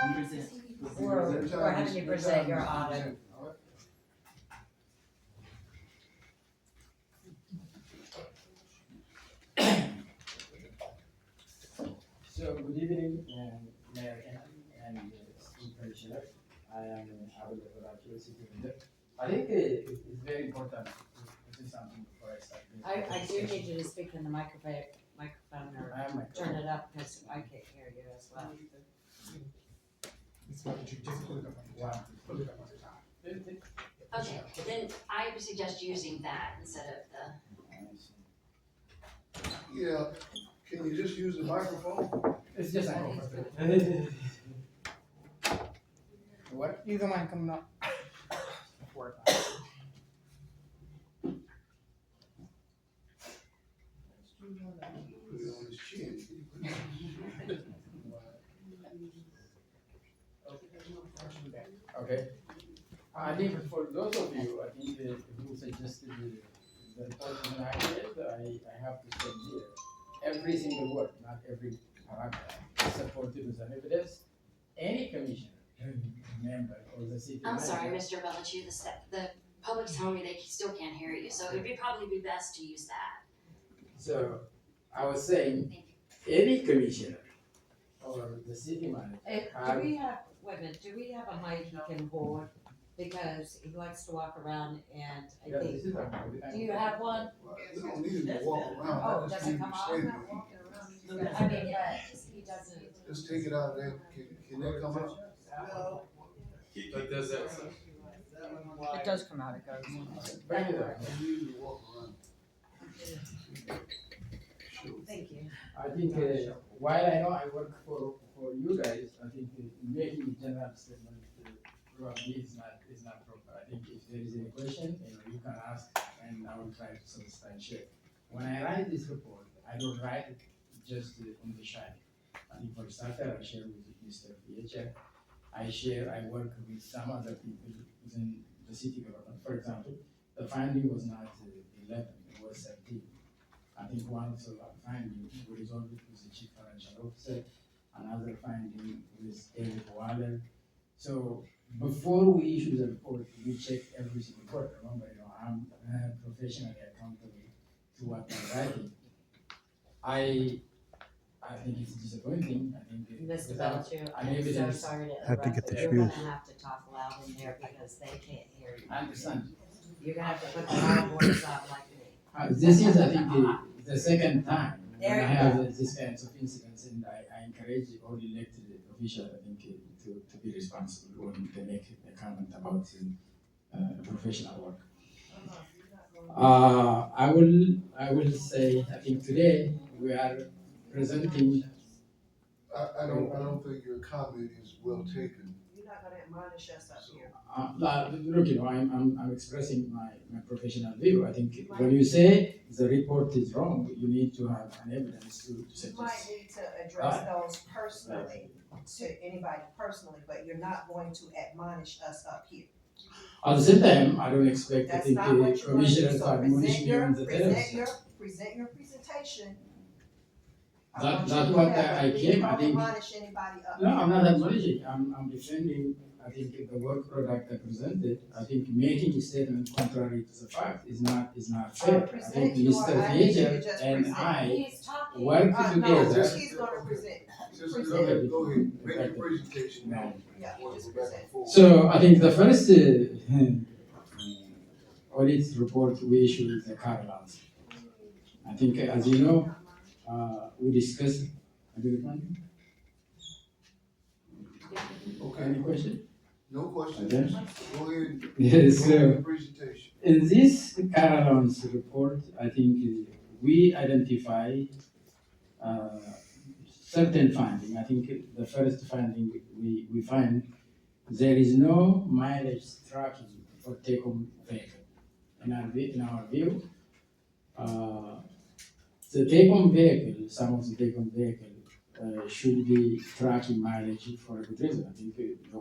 We're having you present your audit. So good evening, Mayor and School Commissioner. I am auditor at City Hall. I think it's very important to do something before I start. I do need you to speak in the microphone or I am my turn it up because I can't hear you as well. It's what you just put it up on the top. Put it up on the top. Okay, then I would suggest using that instead of the, Yeah, can you just use the microphone? It's just a What? Either one coming up. Put it on his chin. Okay. I think for those of you, I think who suggested the report is not accurate, I have to say here, every single word, not every paragraph, is supported with an evidence. Any commissioner, member, or the city I'm sorry, manager- Mr. Belichick, the public's telling me they still can't hear you, so it would probably be best to use that. So I was saying, Thank you. any commissioner or the city manager. Do we have, wait a minute, do we have a mic he can hold? Because he likes to walk around and I Yeah, think, this is a- do you have one? We don't need him to walk around. Oh, I just does it need him come to off? stay there. I mean, he doesn't. Just take it out of there. Can that come out? But does that? It does come out, it goes. Bring it up. I usually walk around. Thank you. I think while I know I work for you guys, I think making general statement probably is not proper. I think if there is any question, you can ask and I will try to substantiate. When I write this report, I don't write it just on the shy. I think for starter, I share with Mr. PHF. I work with some other people within the city government. For example, the finding was not 11, it was 17. I think one of the findings we resolved it with the chief financial officer, another finding with David Waller. So before we issue the report, we check every single word. Remember, I'm professionally accountable to what I'm writing. I think it's disappointing. I think Mr. without Belichick, an I'm so evidence- sorry to Have to interrupt, get the but you're gonna shoes. have to talk loud in there because they can't hear you. I understand. You're gonna have to put the loud voice out like me. This is, I think, the second time when There I you have this kinds of incidents, and I encourage all elected officials, I think, to be responsible when they make a comment about professional work. I will say, I think today we are presenting. I don't think your comment is well taken. You're not gonna admonish us up here. Look, I'm expressing my professional view. I think when you say the report is wrong, you need to have an evidence to You might suggest. need to address those personally, to anybody personally, but you're not going to admonish us up here. At the same time, I don't expect, I That's think, not what you're gonna do. commissioners to So admonish me on the television. present your presentation. I That- want you that's to what do that, I but came, you I don't think- admonish anybody up No, here. I'm not admonishing, I'm defending, I think, the work product I presented. I think making a statement contrary to the fact is not fair. I think Present your, Mr. I need you to Fajer just and present. I He's talking. work No, together. he's gonna present, Just Present. go ahead, make your presentation now. yeah, We'll just go back present. and forth. So I think the first audit report we issued is the car allowance. I think, as you know, we discussed. Okay, Any question? no questions. Okay. Go ahead. Yes, Go ahead sir. with the presentation. In this car allowance report, I think we identify certain finding. I think the first finding we find there is no mileage tracking for take-home vehicle. In our view, the take-home vehicle, some of the take-home vehicle should be tracking mileage for a good reason. I think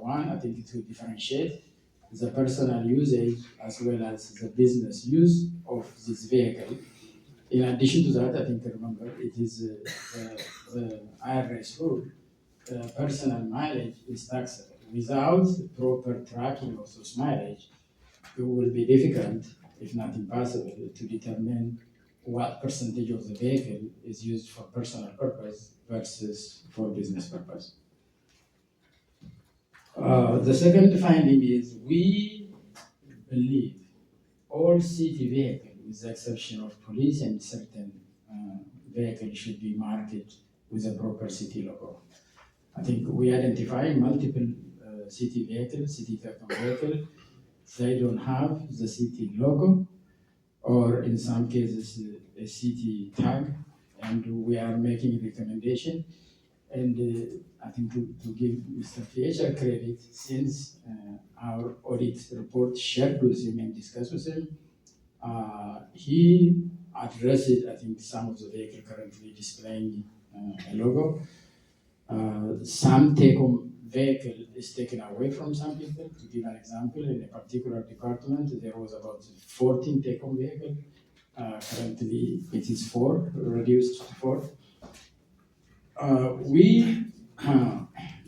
I think it will differentiate the personal usage as well as the business use of this vehicle. In addition to that, I think remember it is the IRS rule personal mileage is taxable. Without proper tracking of those mileage, it will be difficult, if not impossible, to determine what percentage of the vehicle is used for personal purpose versus for business purpose. The second finding is we believe all city vehicles, with the exception of police and certain vehicles, should be marked with a proper city logo. I think we identify multiple city vehicles, city Telecom vehicles. They don't have the city logo, or in some cases a city tag, and we are making recommendation. And I think to give Mr. Fleischer credit, since our audit report shared with him and discussed with him, he addressed, I think, some of the vehicles currently displaying a logo. Some take-home vehicle is taken away from some people. To give an example, in a particular department, there was about 14 take-home vehicles. Currently, it is 4, reduced to 4. We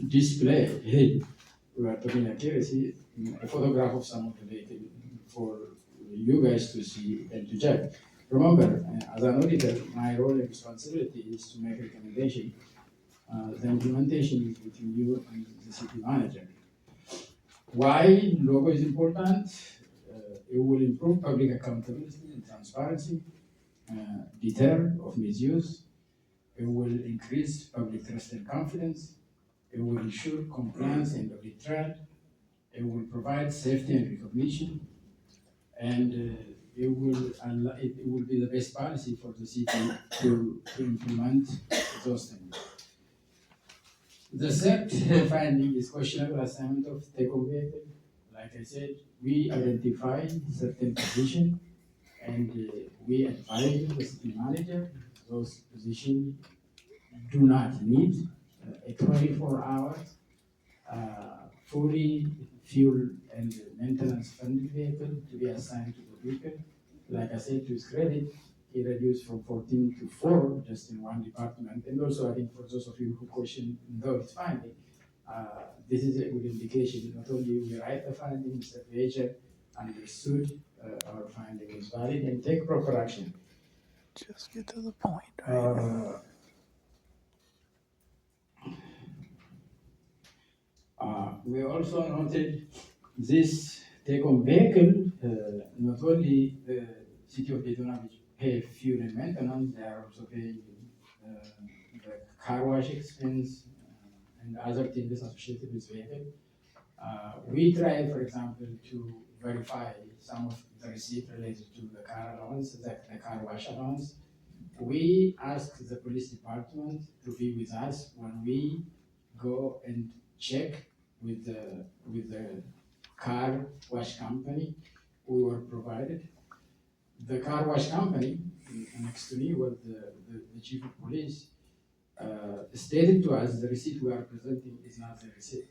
display, we are talking accuracy, a photograph of some of the vehicles for you guys to see and to judge. Remember, as an auditor, my role and responsibility is to make recommendation. The implementation is between you and the city manager. Why logo is important? It will improve public accountability and transparency, deter of misuse. It will increase public trust and confidence. It will ensure compliance and audit trail. It will provide safety and recognition, and it will be the best policy for the city to implement those things. The third finding is questionable assignment of take-home vehicle. Like I said, we identify certain positions and we advise the city manager those positions do not need a 24-hour fully fuel and maintenance funded vehicle to be assigned to the vehicle. Like I said, to his credit, he reduced from 14 to 4 just in one department. And also, I think for those of you who question those findings, this is a good indication. Not only we write the findings, Mr. Fleischer understood our finding is valid and take proper action. Just get to the point, right? We also noted this take-home vehicle, not only the city of Daytona Beach pay fuel and maintenance, they are also paying the car wash expense and other things associated with vehicle. We try, for example, to verify some of the receipt related to the car allowance, the car wash allowance. We ask the police department to be with us when we go and check with the car wash company we were provided. The car wash company, next to me was the chief of police, stated to us the receipt we are presenting is not the receipt.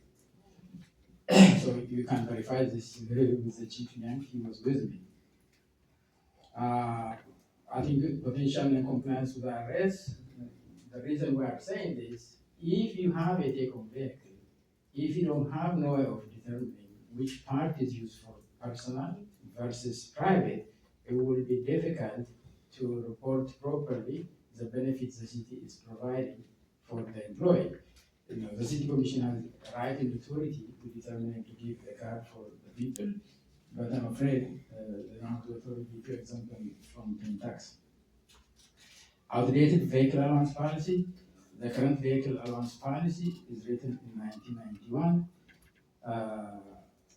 So you can verify this with the chief Yang, he was with me. I think potential non-compliance with the arrest, the reason we are saying this, if you have a take-home vehicle, if you don't have no way of determining which part is used for personal versus private, it will be difficult to report properly the benefits the city is providing for the employee. You know, the city commission has right and authority to determine and to give the card for the people, but I'm afraid they don't have the authority to exempt them from paying tax. Outdated vehicle allowance policy. The current vehicle allowance policy is written in 1991.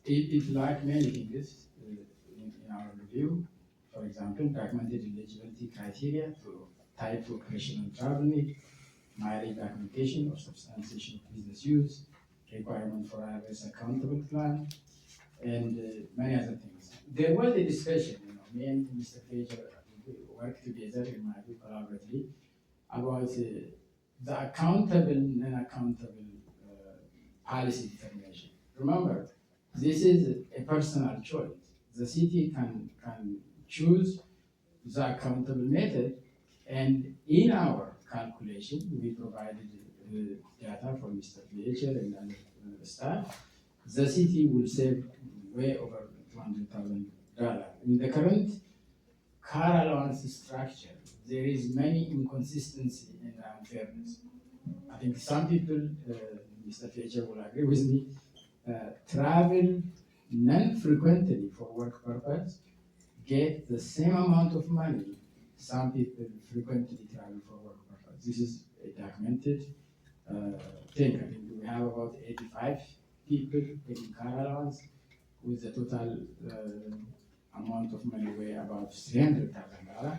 It lacked many things in our review. For example, documented eligibility criteria to type to operational travel need, mileage documentation or substantiation of business use, requirement for IRS accountable plan, and many other things. There was a discussion, me and Mr. Fleischer worked together in my group collaboratively about the accountable, non-accountable policy determination. Remember, this is a personal choice. The city can choose the accountable method, and in our calculation, we provided data from Mr. VHL and other staff, the city will save way over $200,000. In the current car allowance structure, there is many inconsistency and unfairness. I think some people, Mr. VHL will agree with me, travel non-frequently for work purpose, get the same amount of money. Some people frequently travel for work purpose. This is a documented thing. I think we have about 85 people getting car allowance with the total amount of money way above $300,000.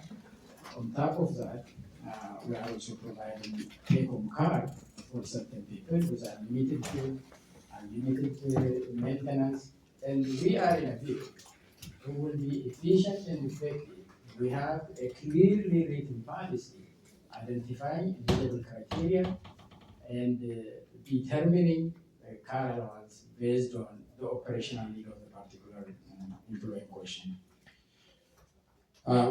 On top of that, we are also providing take-home card for certain people with unlimited fuel, unlimited maintenance, and we are in a field who will be efficient and effective. We have a clearly written policy identifying eligible criteria and determining a car allowance based on the operational need of the particular employee in question.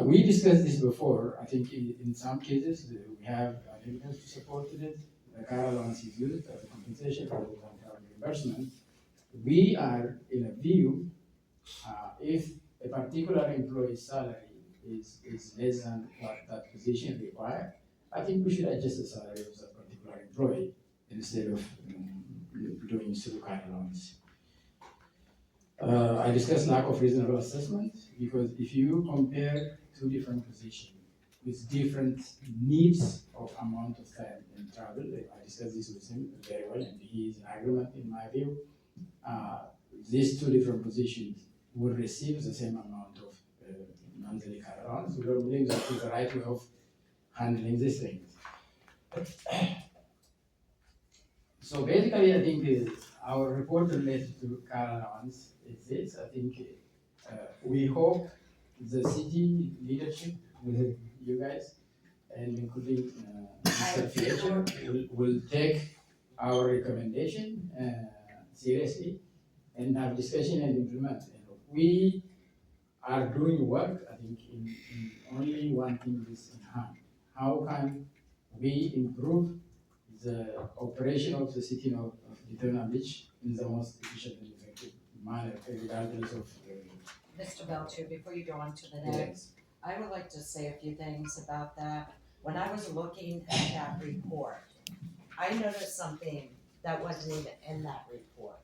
We discussed this before. I think in some cases we have evidence to support it. The car allowance is used as a compensation for the travel reimbursement. We are in a view if a particular employee's salary is less than what that position requires, I think we should adjust the salary of that particular employee instead of doing through car allowance. I discussed lack of reasonable assessment because if you compare two different positions with different needs of amount of time in travel, I discussed this with him very well, and he is in agreement in my view. These two different positions will receive the same amount of monthly car allowance. We believe that is the right way of handling these things. So basically, I think our report related to car allowance is this. I think we hope the city leadership, with you guys, and including Mr. Fletcher, will take our recommendation seriously and have discussion and implement. We are doing work, I think, in only one thing is in hand. How can we improve the operation of the city of Daytona Beach in the most efficient and effective manner, regardless of Mr. Belcher, before you go on to the next, I would like to say a few things about that. When I was looking at that report, I noticed something that wasn't even in that report.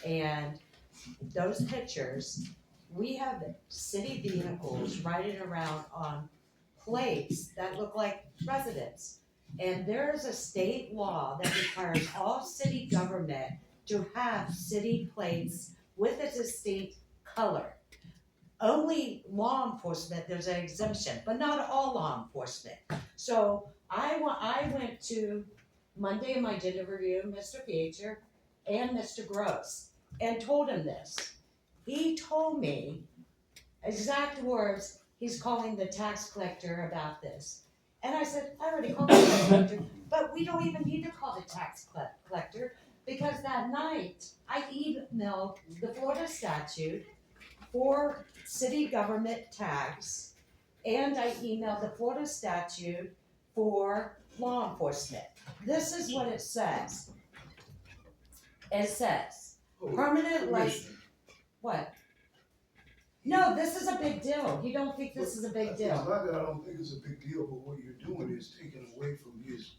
And those pictures, we have city vehicles riding around on plates that look like residents. And there's a state law that requires all city government to have city plates with a distinct color. Only law enforcement, there's an exemption, but not all law enforcement. So I went to Monday in my gender review, Mr. Beecher and Mr. Gross, and told him this. He told me, exact words, he's calling the tax collector about this. And I said, I already called the tax collector, but we don't even need to call the tax collector because that night I emailed the Florida statute for city government tax, and I emailed the Florida statute for law enforcement. This is what it says. It says, permanent license. What? No, this is a big deal. You don't think this is a big It's deal? not that I don't think it's a big deal, but what you're doing is taking away from his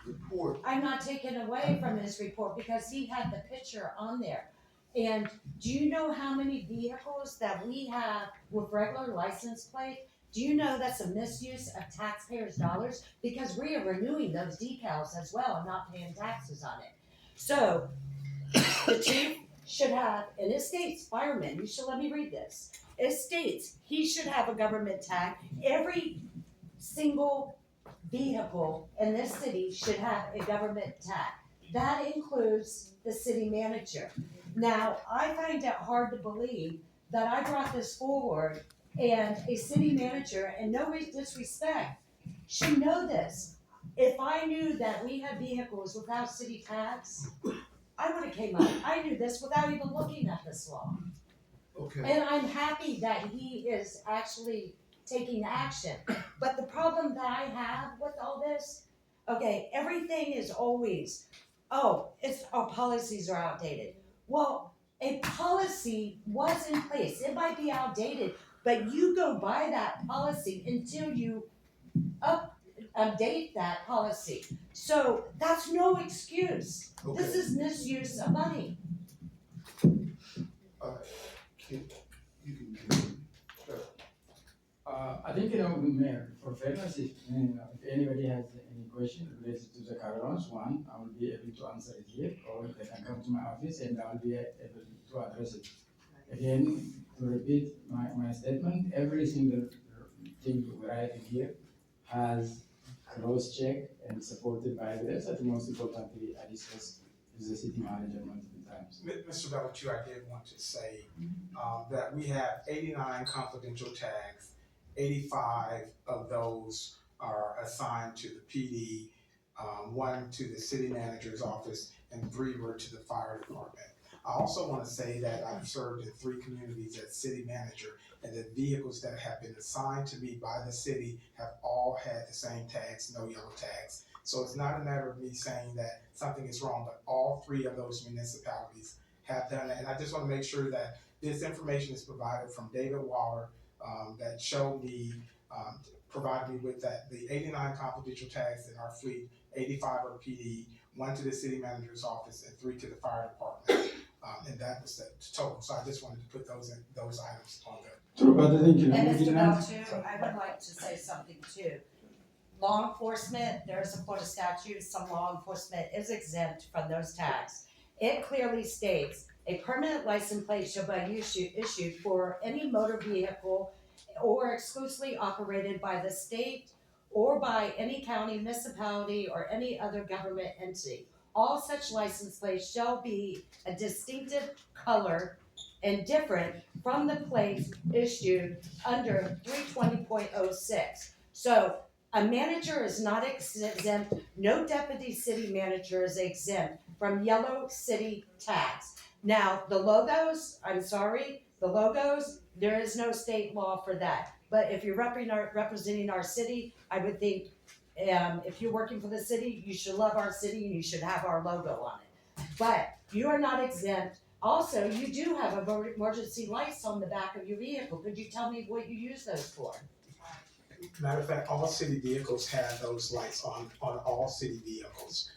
report. I'm not taking away from his report because he had the picture on there. And do you know how many vehicles that we have with regular license plate? Do you know that's a misuse of taxpayers' dollars? Because we are renewing those decals as well and not paying taxes on it. So the chief should have, and it states, fireman, you should let me read this. It states he should have a government tag. Every single vehicle in this city should have a government tag. That includes the city manager. Now, I find it hard to believe that I brought this forward and a city manager, and no disrespect, should know this. If I knew that we had vehicles without city tags, I would have came up. I knew this without even looking at this law. Okay, And I'm happy that he is actually taking action. But the problem that I have with all this, Okay, everything is always, oh, our policies are outdated. Well, a policy was in place, it might be outdated, but you go by that policy until you update that policy. So that's no excuse. This Okay. is misuse of money. Alright, you can continue. Sure. I think, Mayor, for fairness, if anybody has any question related to the car loans, one, I will be able to answer it here, or they can come to my office and I will be able to address it. Again, to repeat my statement, every single thing we write in here has cross-checked and supported by evidence, and most importantly, I discussed with the city manager multiple times. Mr. Bellichu, I did want to say, that we have 89 confidential tags. 85 of those are assigned to the PD, 1 to the city manager's office, and 3 were to the fire department. I also want to say that I've served in 3 communities as city manager, and the vehicles that have been assigned to me by the city have all had the same tags, no yellow tags. So it's not a matter of me saying that something is wrong, but all 3 of those municipalities have done it. And I just want to make sure that this information is provided from David Waller, that showed me, provided me with that, the 89 confidential tags in our fleet, 85 are PD, 1 to the city manager's office, and 3 to the fire department. And that was the total. So I just wanted to put those items on there. True, but I think, And we Mr. didn't Belcher, I would like to say something too. Law enforcement, there is a Florida statute, some law enforcement is exempt from those tags. It clearly states, a permanent license plate shall be issued for any motor vehicle or exclusively operated by the state or by any county, municipality, or any other government entity. All such license plates shall be a distinctive color and different from the plates issued under 320.06. So a manager is not exempt, no deputy city manager is exempt from yellow city tags. Now, the logos, I'm sorry, the logos, there is no state law for that. But if you're representing our city, I would think, if you're working for the city, you should love our city and you should have our logo on it. But you are not exempt. Also, you do have emergency lights on the back of your vehicle. Could you tell me what you use those for? Matter of fact, all city vehicles have those lights on all city vehicles.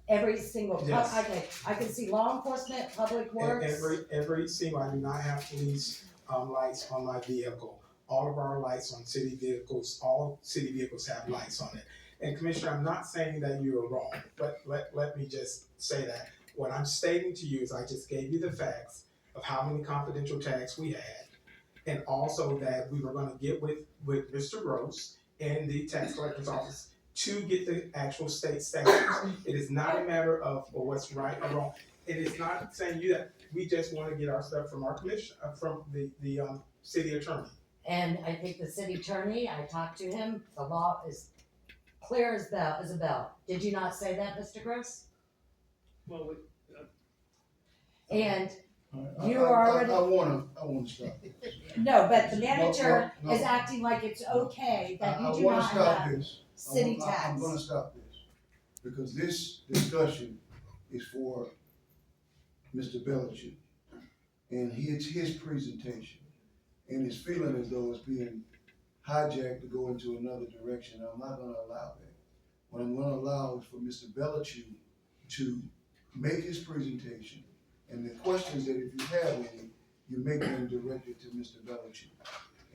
Every single, Yes. okay, I can see law enforcement, public works. Every single, I do not have police, lights on my vehicle. All of our lights on city vehicles, all city vehicles have lights on it. And Commissioner, I'm not saying that you are wrong, but let me just say that. What I'm stating to you is I just gave you the facts of how many confidential tags we had. And also that we were gonna get with Mr. Gross in the tax collector's office to get the actual state statutes. It is not a matter of what's right or wrong. It is not saying you that we just wanna get our stuff from our commission, from the city attorney. And I think the city attorney, I talked to him, the law is clear as a bell. Did you not say that, Mr. Gross? Well, And I you are already, wanna stop this. no, but the manager No. is acting like it's okay that I you do wanna not stop have this. city I'm tax. gonna stop this, because this discussion is for Mr. Belichick. And it's his presentation, and it's feeling as though it's being hijacked to go into another direction. I'm not gonna allow that. What I'm gonna allow is for Mr. Belichick to make his presentation, and the questions that if you have any, you make them directed to Mr. Belichick.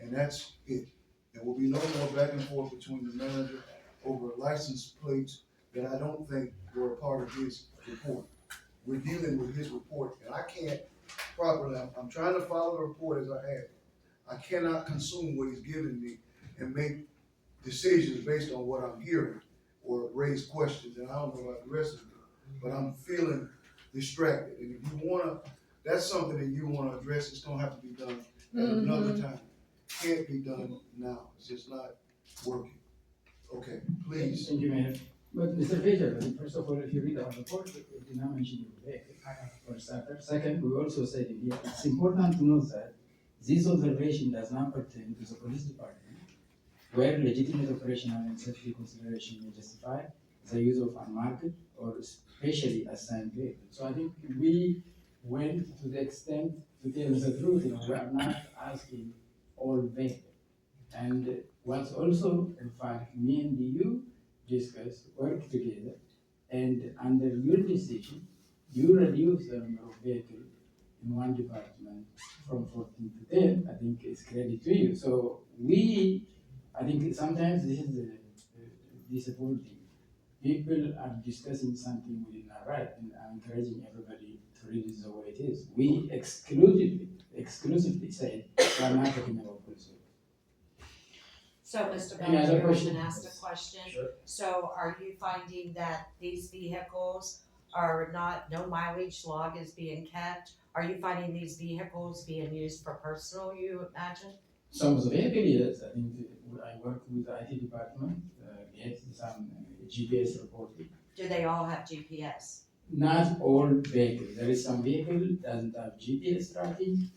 And that's it. There will be no more back and forth between the manager over license plates that I don't think were a part of his report. We're dealing with his report, and I can't properly, I'm trying to follow the report as I have it. I cannot consume what he's giving me and make decisions based on what I'm hearing or raise questions, and I don't know about the rest of it, but I'm feeling distracted. And if you wanna, that's something that you wanna address, it's gonna have to be done at another time. Can't be done now, it's just not working. Okay, please. Thank you, Mayor. But Mr. Fisher, first of all, if you read our report, it did not mention your vehicle, for starter. Second, we also said in here, it's important to note that this observation does not pertain to the police department where legitimate operational and safety consideration may justify the use of unmarked or specially assigned vehicles. So I think we went to the extent to tell the truth, we are not asking all vehicles. And what's also, in fact, me and you discuss, work together, and under your decision, you reduce the number of vehicles in one department from 14 to 10. I think it's credit to you. So I think sometimes this is disappointing. People are discussing something we did not write, and I'm encouraging everybody to read it the way it is. We exclusively said we are not talking about police. So, Mr. Any other Belcher, I question? can ask a question. Sure. So are you finding that these vehicles are not, no mileage log is being kept? Are you finding these vehicles being used for personal, you imagine? Some of the vehicle, yes, I think I work with the IT department, get some GPS reporting. Do they all have GPS? Not all vehicles, there is some vehicle doesn't have GPS tracking,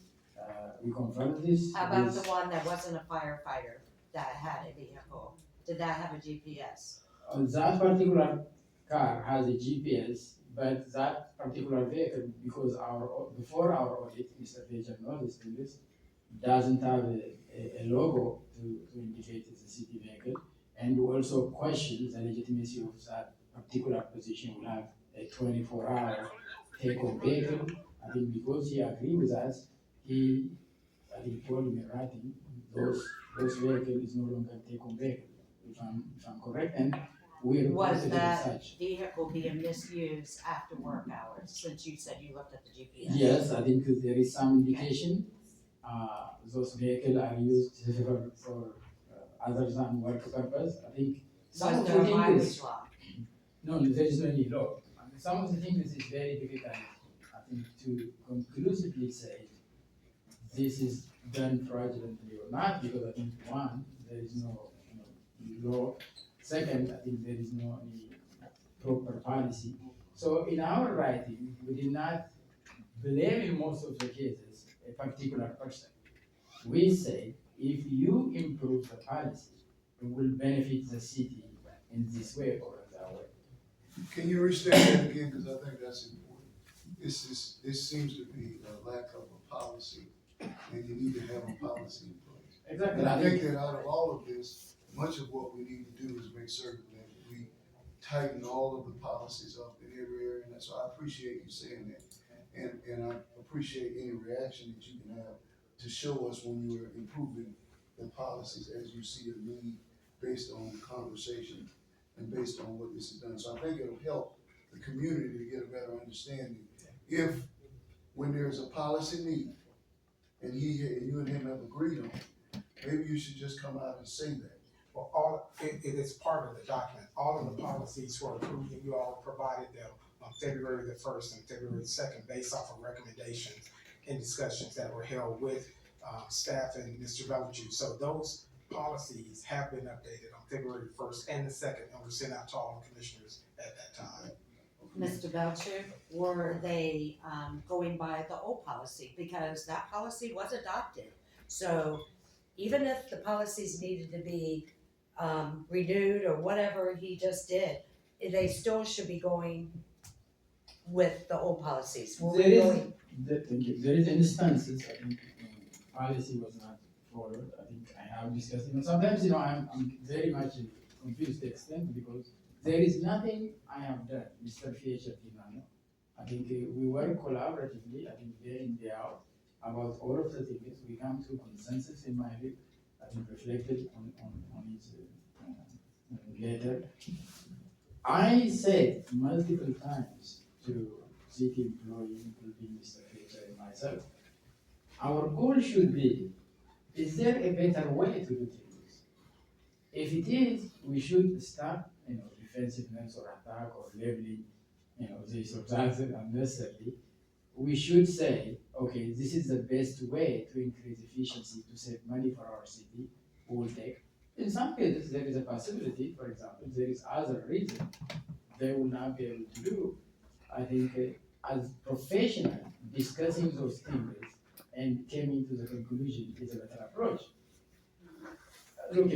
we confirm this. How about with- the one that wasn't a firefighter that had a vehicle? Did that have a GPS? That particular car has a GPS, but that particular vehicle, because before our audit, Mr. Pager knows this, doesn't have a logo to indicate it's a city vehicle, and we also question the legitimacy of that particular position. Will have a 24-hour take-home vehicle. I think because he agreed with us, I think told me in writing, those vehicles is no longer take-home vehicle, if I'm correct, and we Was reported it as that such. vehicle being misused after work hours, since you said you looked at the GPS? Yes, I think there is some indication, those vehicles are used for other than work purpose. I think some Was of there the a things, mileage log? no, there is no any law. And some of the things is very difficult, I think, to conclusively say this is done fraudulently or not, because I think one, there is no law. Second, I think there is no any proper policy. So in our writing, we did not blame in most of the cases a particular person. We say, if you improve the policy, it will benefit the city in this way or that way. Can you restate that again, because I think that's important. This seems to be a lack of a policy, and you need to have a policy in place. Exactly. And I think that out of all of this, much of what we need to do is make certain that we tighten all of the policies up in every area, and so I appreciate you saying that. And I appreciate any reaction that you can have to show us when you're improving the policies as you see a need based on the conversation and based on what this has done. So I think it'll help the community to get a better understanding. If, when there's a policy need, and you and him have agreed on it, maybe you should just come out and say that. Well, it is part of the document. All of the policies were approved, and you all provided them on February the 1st and February the 2nd based off of recommendations and discussions that were held with staff and Mr. Belcher. So those policies have been updated on February the 1st and the 2nd, and were sent out to all the commissioners at that time. Mr. Belcher, were they going by the old policy? Because that policy was adopted. So even if the policies needed to be renewed or whatever he just did, they still should be going with the old policies. Were we There is, going- thank you. There is instances, I think, policy was not followed. I think I have discussed it. And sometimes, I'm very much confused to the extent because there is nothing I have done, Mr. Fiecher did not know. I think we work collaboratively, I think day in, day out, about all of the things. We come to consensus in my view, I think reflected on his letter. I said multiple times to city employees, including Mr. Fletcher and myself, our goal should be, is there a better way to do things? If it is, we should stop, defensiveness or attack or labeling, this or that unnecessarily. We should say, okay, this is the best way to increase efficiency, to save money for our city, we will take. In some cases, there is a possibility, for example, there is other reason they will not be able to do. I think as professionals, discussing those things and coming to the conclusion is a better approach. Look,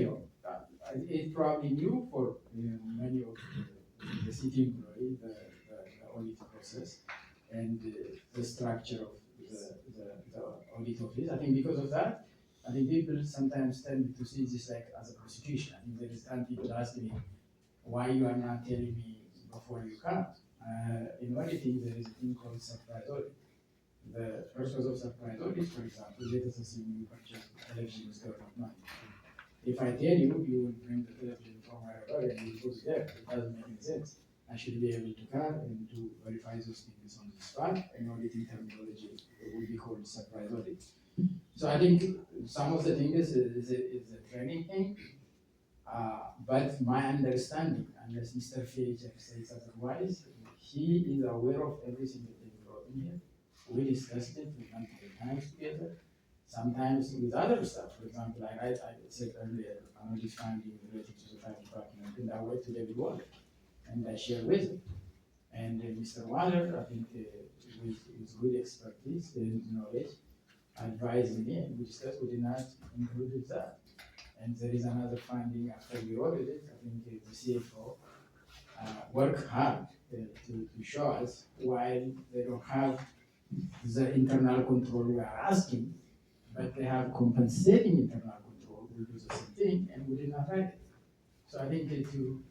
it's probably new for many of the city employees, the audit process and the structure of the audit office. I think because of that, I think people sometimes tend to see this like as a prosecution. I think there is some people asking me, why you are not telling me before you come? In auditing, there is a thing called surprise audit. The purpose of surprise audit, for example, let us assume you purchase television with government money. If I tell you, you will bring the television from wherever and you put it there. It doesn't make any sense. I should be able to come and to verify those things on the spot, and auditing terminology will be called surprise audit. So I think some of the things is a training thing, but my understanding, unless Mr. Fitch says otherwise, he is aware of everything that they brought in here. We discussed it, we went multiple times together, sometimes with other stuff. For example, like I said earlier, I'm just finding related to the fire department, and I went to David Waller, and I shared with him. And Mr. Waller, I think with good expertise and knowledge, advised me, and we discussed, we did not include that. And there is another finding after we audited it, I think the CFO worked hard to show us why they don't have the internal control we are asking, but they have compensating internal control. We do the same thing, and we did not write it. So I think to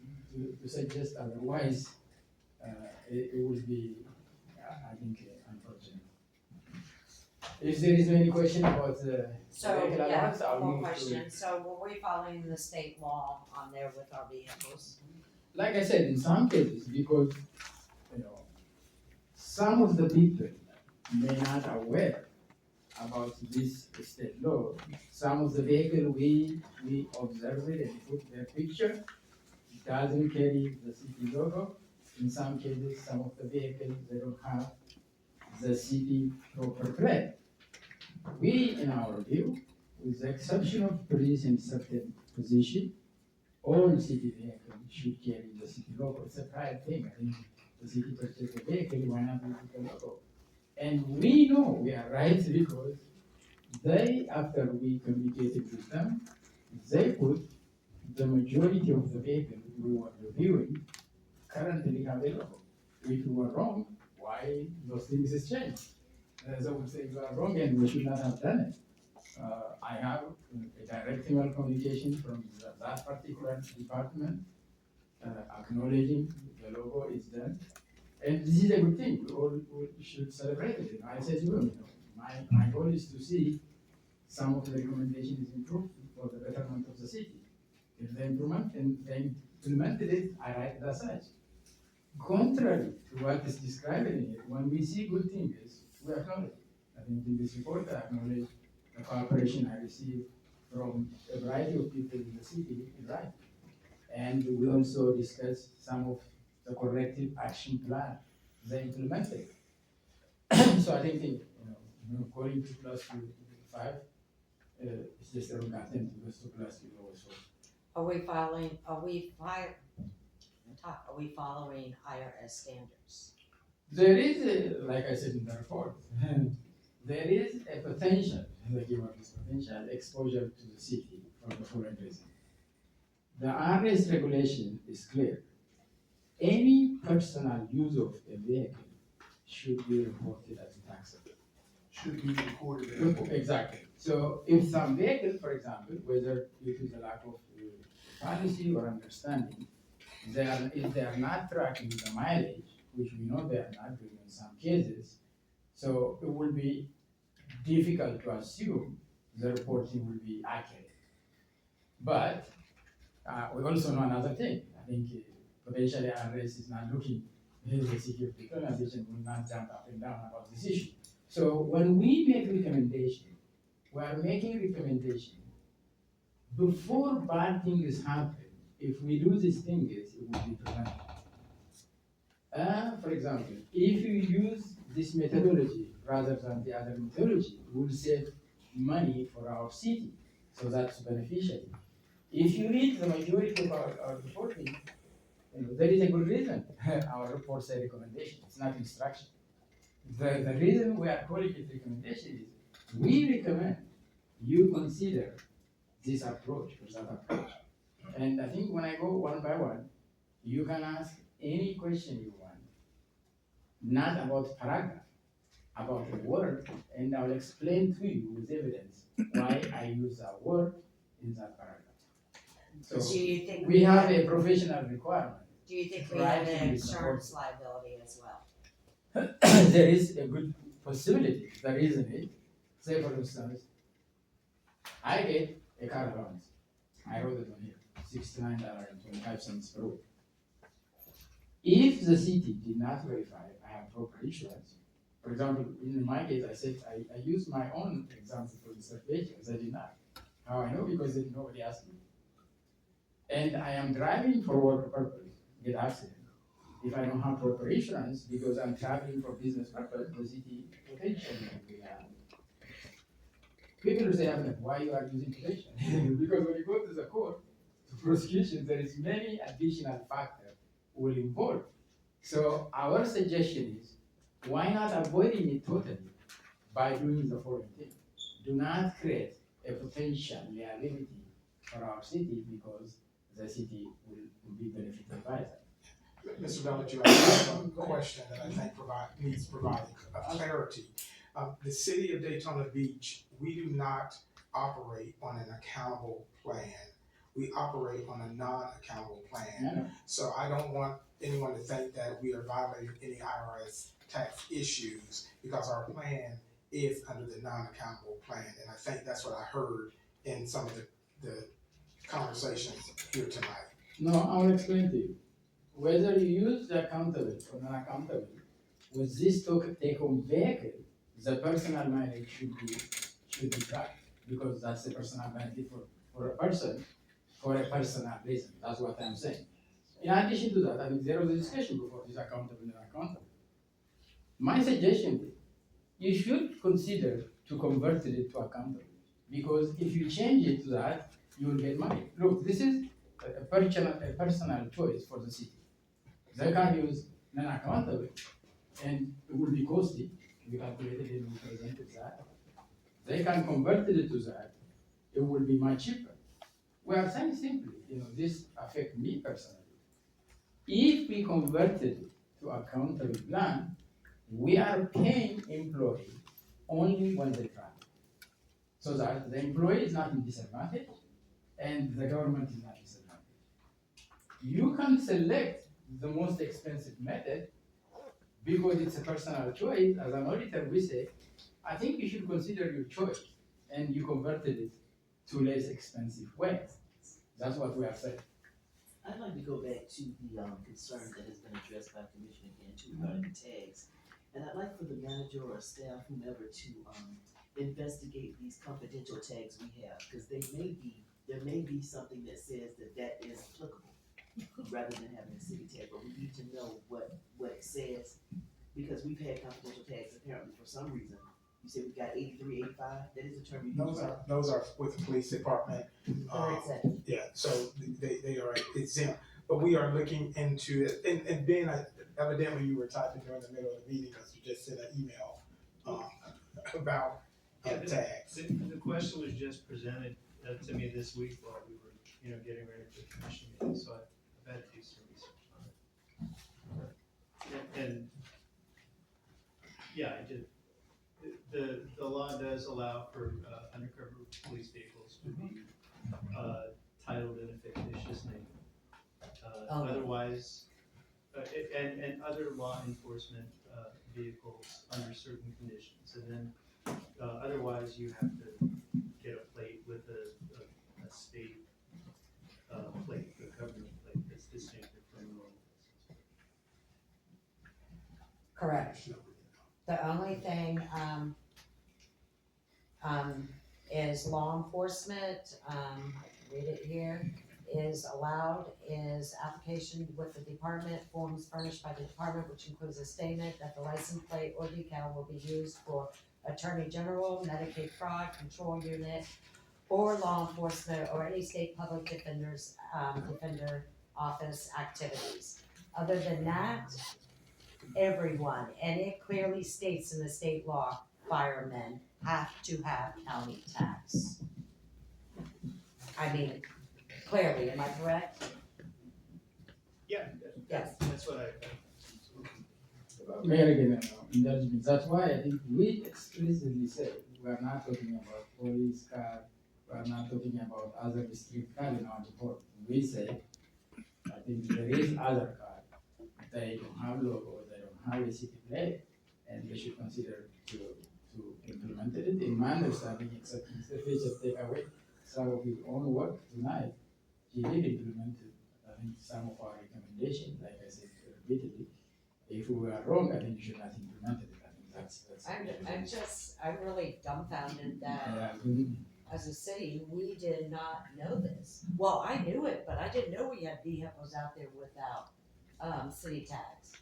suggest otherwise, it would be, I think, unfortunate. If there is any question about the So, vehicle yeah, allowance, I'll one more move to. question. So were we following the state law on there with our vehicles? Like I said, in some cases, because, some of the people may not aware about this state law. Some of the vehicle we observe it and put their picture, doesn't carry the city logo. In some cases, some of the vehicles, they don't have the city proper plate. We, in our view, with the exception of police in certain position, all city vehicles should carry the city logo. It's a pride thing. I think the city purchased a vehicle, why not put the logo? And we know we are right because they, after we communicated with them, they put the majority of the vehicles we were reviewing currently have a logo. If we were wrong, why those things has changed? They would say you are wrong and we should not have done it. I have a direct email communication from that particular department acknowledging the logo is done. And this is a good thing, we should celebrate it. I said to him, my goal is to see some of the recommendations improved for the betterment of the city. If they implemented it, I write it as such. Contrary to what is described in here, when we see good things, we acknowledge it. I think in this report, I acknowledge the cooperation I received from a variety of people in the city, right? And we also discuss some of the corrective action plan they implemented. So I think, going 2 plus 2 5, it's just a redundant because 2 plus 2 also. Are we following IRS standards? There is, like I said in the report, there is a potential, like you want this potential exposure to the city for the following reason. The IRS regulation is clear. Any personal use of a vehicle should be reported as taxable. Should be recorded. Exactly. So if some vehicle, for example, whether due to the lack of policy or understanding, if they are not tracking the mileage, which we know they are not doing in some cases, so it will be difficult to assume the reporting will be accurate. But we also know another thing. I think potentially IRS is not looking at the city of Daytona Beach and will not jump up and down about this issue. So when we make recommendation, we are making recommendation before bad things happen. If we do these things, it will be prevented. For example, if you use this methodology rather than the other methodology, we will save money for our city. So that's beneficial. If you read the majority of our reporting, there is a good reason our report says recommendation. It's not instruction. The reason we are calling it recommendation is we recommend you consider this approach or that approach. And I think when I go one by one, you can ask any question you want, not about paragraph, about the word, and I'll explain to you with evidence why I use that word in that paragraph. So Do you think we have a professional requirement. Do you think we Right, have an and insurance liability as well? There is a good possibility, there isn't it? Say for instance, I get a car allowance. I wrote it on here, $69.25 per week. If the city did not verify I have proper insurance, for example, in my case, I said I used my own example for the certifications. I did not. How I know? Because nobody asked me. And I am driving for work purpose, get accident. If I don't have proper insurance, because I'm traveling for business purpose, the city potentially will have. People will say, why you are using potential? Because when you go to the court, to prosecution, there is many additional factors will involve. So our suggestion is, why not avoiding it totally by doing the following thing? Do not create a potential liability for our city because the city will be benefited by that. Mr. Bellinger, I have a question that I think needs providing clarity. The city of Daytona Beach, we do not operate on an accountable plan. We operate on a non-accountable plan. So I don't want anyone to think that we are violating any IRS tax issues because our plan is under the non-accountable plan. And I think that's what I heard in some of the conversations here tonight. No, I will explain to you. Whether you use the accountable or non-accountable, with this take-home vehicle, the personal mileage should be tracked because that's the personal benefit for a person for a personal reason. That's what I'm saying. In addition to that, I mean, there was a discussion before is accountable and unaccountable. My suggestion is you should consider to convert it to accountable because if you change it to that, you will get money. Look, this is a personal choice for the city. They can use non-accountable and it will be costly. We calculated it and we presented that. They can convert it to that. It will be much cheaper. We are saying simply, this affects me personally. If we convert it to accountable plan, we are paying employee only when they travel. So that the employee is not in disadvantage and the government is not disadvantaged. You can select the most expensive method because it's a personal choice. As an auditor, we say, I think you should consider your choice and you converted it to less expensive ways. That's what we are saying. I'd like to go back to the concern that has been addressed by Commissioner again too regarding the tags. And I'd like for the manager or staff, whomever, to investigate these confidential tags we have, because there may be something that says that is applicable rather than having a city tag, but we need to know what it says, because we've had confidential tags apparently for some reason. You said we got 83, 85, that is the term you use, right? Those are with the police department. Yeah, so they are exempt, but we are looking into it, and Ben, evidently you were typing during the middle of the meeting because you just sent an email about tags. The question was just presented to me this week while we were, getting ready for the commission meeting, so I've had to do some research on it. And yeah, I did. The law does allow for undercover police vehicles to be titled in a fictitious name. Otherwise, and other law enforcement vehicles under certain conditions. And then otherwise you have to get a plate with a state plate, a government plate that's distinctive from the normal license plate. Correct. The only thing, is law enforcement, I can read it here, is allowed is application with the department, forms furnished by the department, which includes a statement that the license plate or decal will be used for Attorney General, Medicaid fraud, control unit, or law enforcement, or any state public defender's, defender office activities. Other than that, everyone, and it clearly states in the state law, firemen have to have county tax. I mean, clearly, am I correct? Yeah, Yes. that's what I. Mayor, again, indulgence, that's why I think we explicitly say, we are not talking about police car, we are not talking about other district car in our report. We say, I think there is other car, they don't have logo, they don't have a city plate, and they should consider to implement it. In my understanding, except Mr. Fisher take away some of his own work tonight, he did implement, I think, some of our recommendations, like I said repeatedly. If we are wrong, I think you should not implement it. I think that's. I'm really dumbfounded that Yeah, as a city, we did not know this. Well, I knew it, but I didn't know we had vehicles out there without, city tags.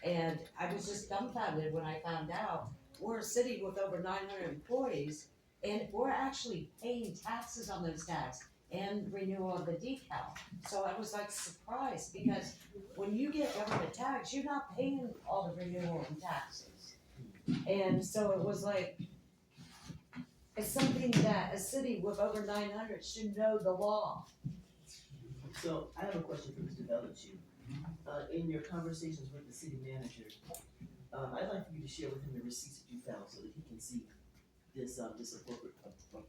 And I was just dumbfounded when I found out we're a city with over 900 employees and we're actually paying taxes on those tags and renewal of the decal. So I was like surprised because when you get government tags, you're not paying all the renewal and taxes. And so it was like, it's something that a city with over 900 should know the law. So I have a question for Mr. Bellichu. In your conversations with the city manager, I'd like for you to share with him the receipts that you found so that he can see this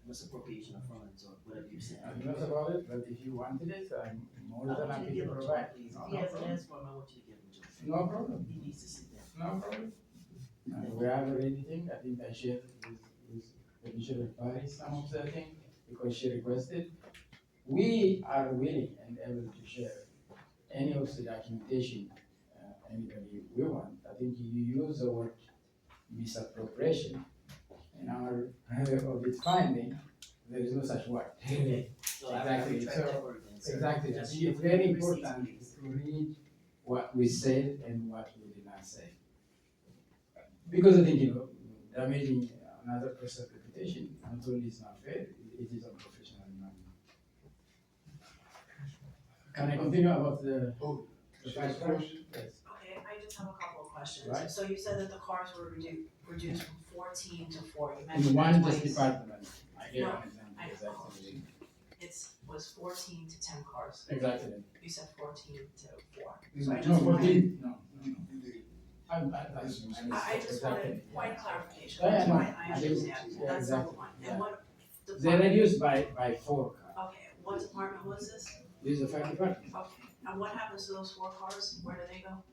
misappropriation of funds or whatever you're saying. I know about it, but if you wanted it, I'm more I than want you to happy to give them to him, provide. please. No, If he no hasn't problem. asked for them, I want you to give them to him. No problem, He needs to see them. no problem. We have anything, I think I shared with Commissioner Paris some of the things because she requested. We are willing and able to share any of the documentation, anybody we want. I think you use the word misappropriation. In our audit finding, there is no such word. So I Exactly. retract So, that word then, sir. Exactly, Just it's share with very him the receipts, important please. to read what we said and what we did not say. Because I think, damaging another person's reputation not only is not fair, it is unprofessional in my view. Can I continue about the She has a first part? question? Yes. Okay, I just have a couple of questions. Right. So you said that the cars were reduced from 14 to 4. You In mentioned one that just twice. department, I gave No, an example, I know. exactly. Was 14 to 10 cars. Exactly. You said 14 to 4. No, So I just No, wanted, 14, no. You did. I just wanted point clarification. Yeah, That's no, fine, I I think- understand. yeah, That's number exactly, one. yeah. And what They department, reduced by 4 cars. okay, what department was this? This is the fire department. Okay, and what happens to those 4 cars? Where do they go?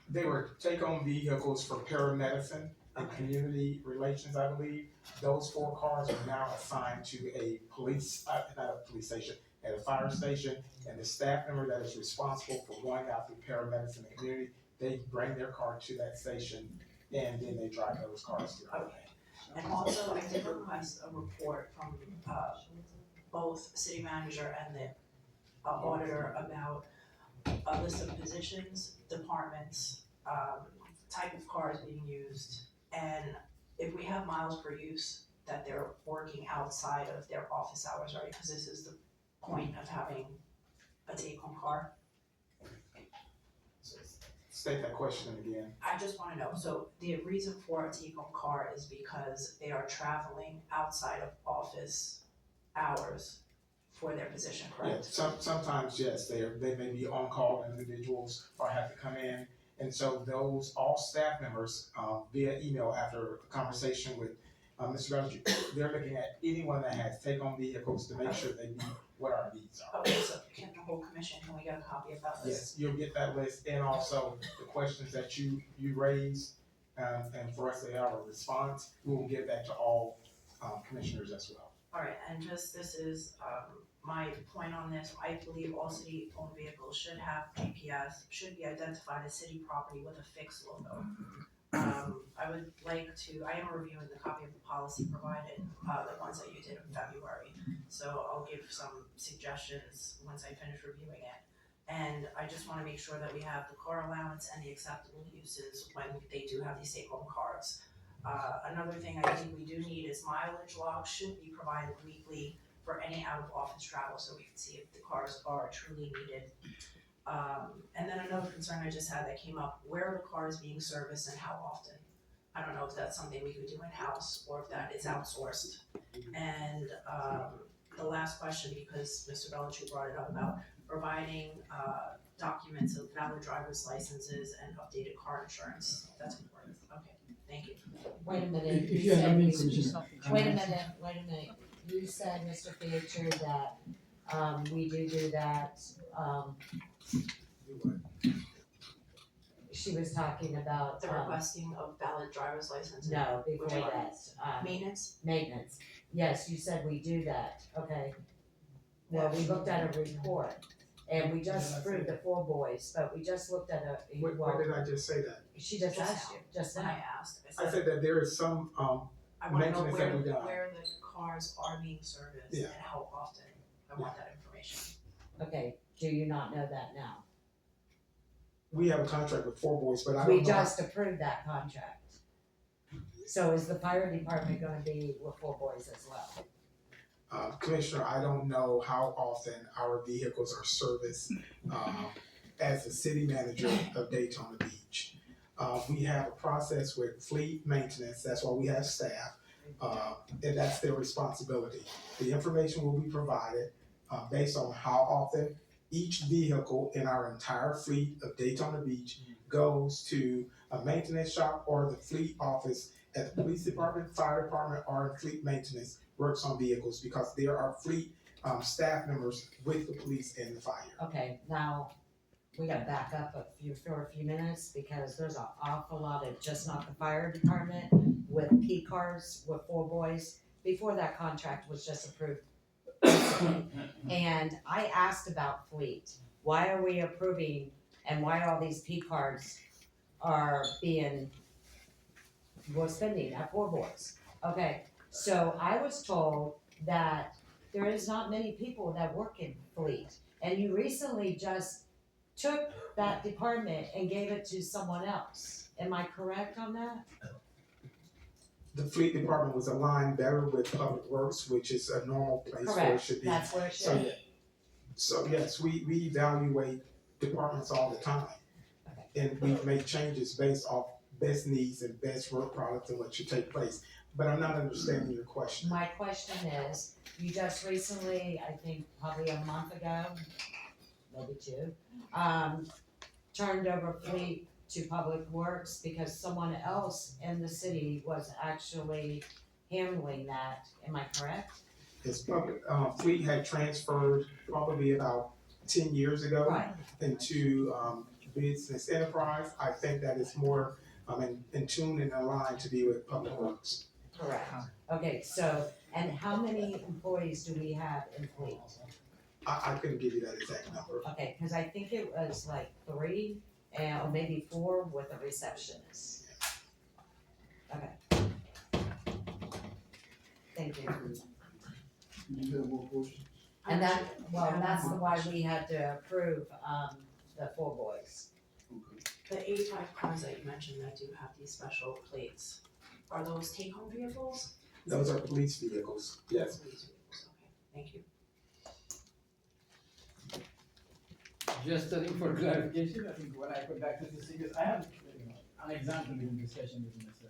They were take-home vehicles for paramedicine and community relations, I believe. Those 4 cars are now assigned to a police, not a police station, at a fire station. And the staff member that is responsible for going out to paramedicine and community, they bring their car to that station and then they drive those cars to the Okay. And also, I did request a report from, both city manager and the auditor about a list of positions, departments, type of cars being used, and if we have miles per use, that they're working outside of their office hours, right? Because this is the point of having a take-home car. State that question again. I just wanna know, so the reason for a take-home car is because they are traveling outside of office hours for their position, Yeah, correct? sometimes, yes, they may be on-call individuals or have to come in. And so those, all staff members, via email after a conversation with, Mr. Bellinger, they're looking at anyone that has take-home vehicles to make sure they meet what our needs are. Okay, so can the whole commission, can we get a copy of that list? Yes, you'll get that list and also the questions that you raised, and for us to have a response, we will get that to all, commissioners as well. Alright, and just, this is, my point on this, I believe all city-owned vehicles should have GPS, should be identified as city property with a fixed logo. I would like to, I am reviewing the copy of the policy provided, the ones that you did in February. So I'll give some suggestions once I finish reviewing it. And I just wanna make sure that we have the car allowance and the acceptable uses when they do have these take-home cars. Another thing I think we do need is mileage logs should be provided weekly for any out-of-office travel, so we can see if the cars are truly needed. And then another concern I just had that came up, where are the cars being serviced and how often? I don't know if that's something we could do in-house or if that is outsourced. And the last question, because Mr. Belichick brought it up about providing, documents of valid driver's licenses and updated car insurance. That's important. Okay, thank you. Wait a minute, If you you are said, not in we- commission. wait a minute, you said, Mr. Beacher, that, we do that, she was talking about, The requesting of valid driver's license and no, before Which one? that, maintenance. maintenance. Yes, you said we do that, okay. Well, we looked at a report, and we just approved the 4 boys, but we just looked at Where did I just say that? she just Just asked now. you, just When now. I asked, I said that there is some, I wanna know maintenance that we done. where the cars are being serviced Yeah. and how often. I want that information. Okay, do you not know that now? We have a contract with 4 boys, but I We don't know. just approved that contract. So is the fire department gonna be with 4 boys as well? Commissioner, I don't know how often our vehicles are serviced, as the city manager of Daytona Beach. We have a process with fleet maintenance, that's why we have staff, and that's their responsibility. The information will be provided, based on how often each vehicle in our entire fleet of Daytona Beach goes to a maintenance shop or the fleet office at the police department, fire department, or fleet maintenance works on vehicles, because there are fleet, staff members with the police and the fire. Okay, now, we gotta back up for a few minutes, because there's an awful lot of, just not the fire department, with P cars, with 4 boys, before that contract was just approved. And I asked about fleet, why are we approving, and why all these P cards are being, we're spending at 4 boys? Okay, so I was told that there is not many people that work in fleet, and you recently just took that department and gave it to someone else. Am I correct on that? The fleet department was aligned better with public works, which is a normal place where it Correct, should be. that's where it should So, be. so yes, we evaluate departments all the time. And we make changes based off best needs and best work products and what should take place. But I'm not understanding your question. My question is, you just recently, I think probably a month ago, maybe 2, turned over fleet to Public Works because someone else in the city was actually handling that, am I correct? This public, fleet had transferred probably about 10 years ago Right, into, business enterprise. I think that is more, in tune and aligned to be with public works. correct. Okay, so, and how many employees do we have in fleet? I couldn't give you that exact number. Okay, cause I think it was like 3, or maybe 4 with a receptionist. Okay. Thank you. You have more questions? And that, well, that's why we had to approve, the 4 boys. Okay. The 85 cars that you mentioned that do have these special plates, are those take-home vehicles? Those are police vehicles, yes. Police vehicles, okay, thank you. Just I think for clarification, I think when I contacted the cities, I have an example in discussion with Mr.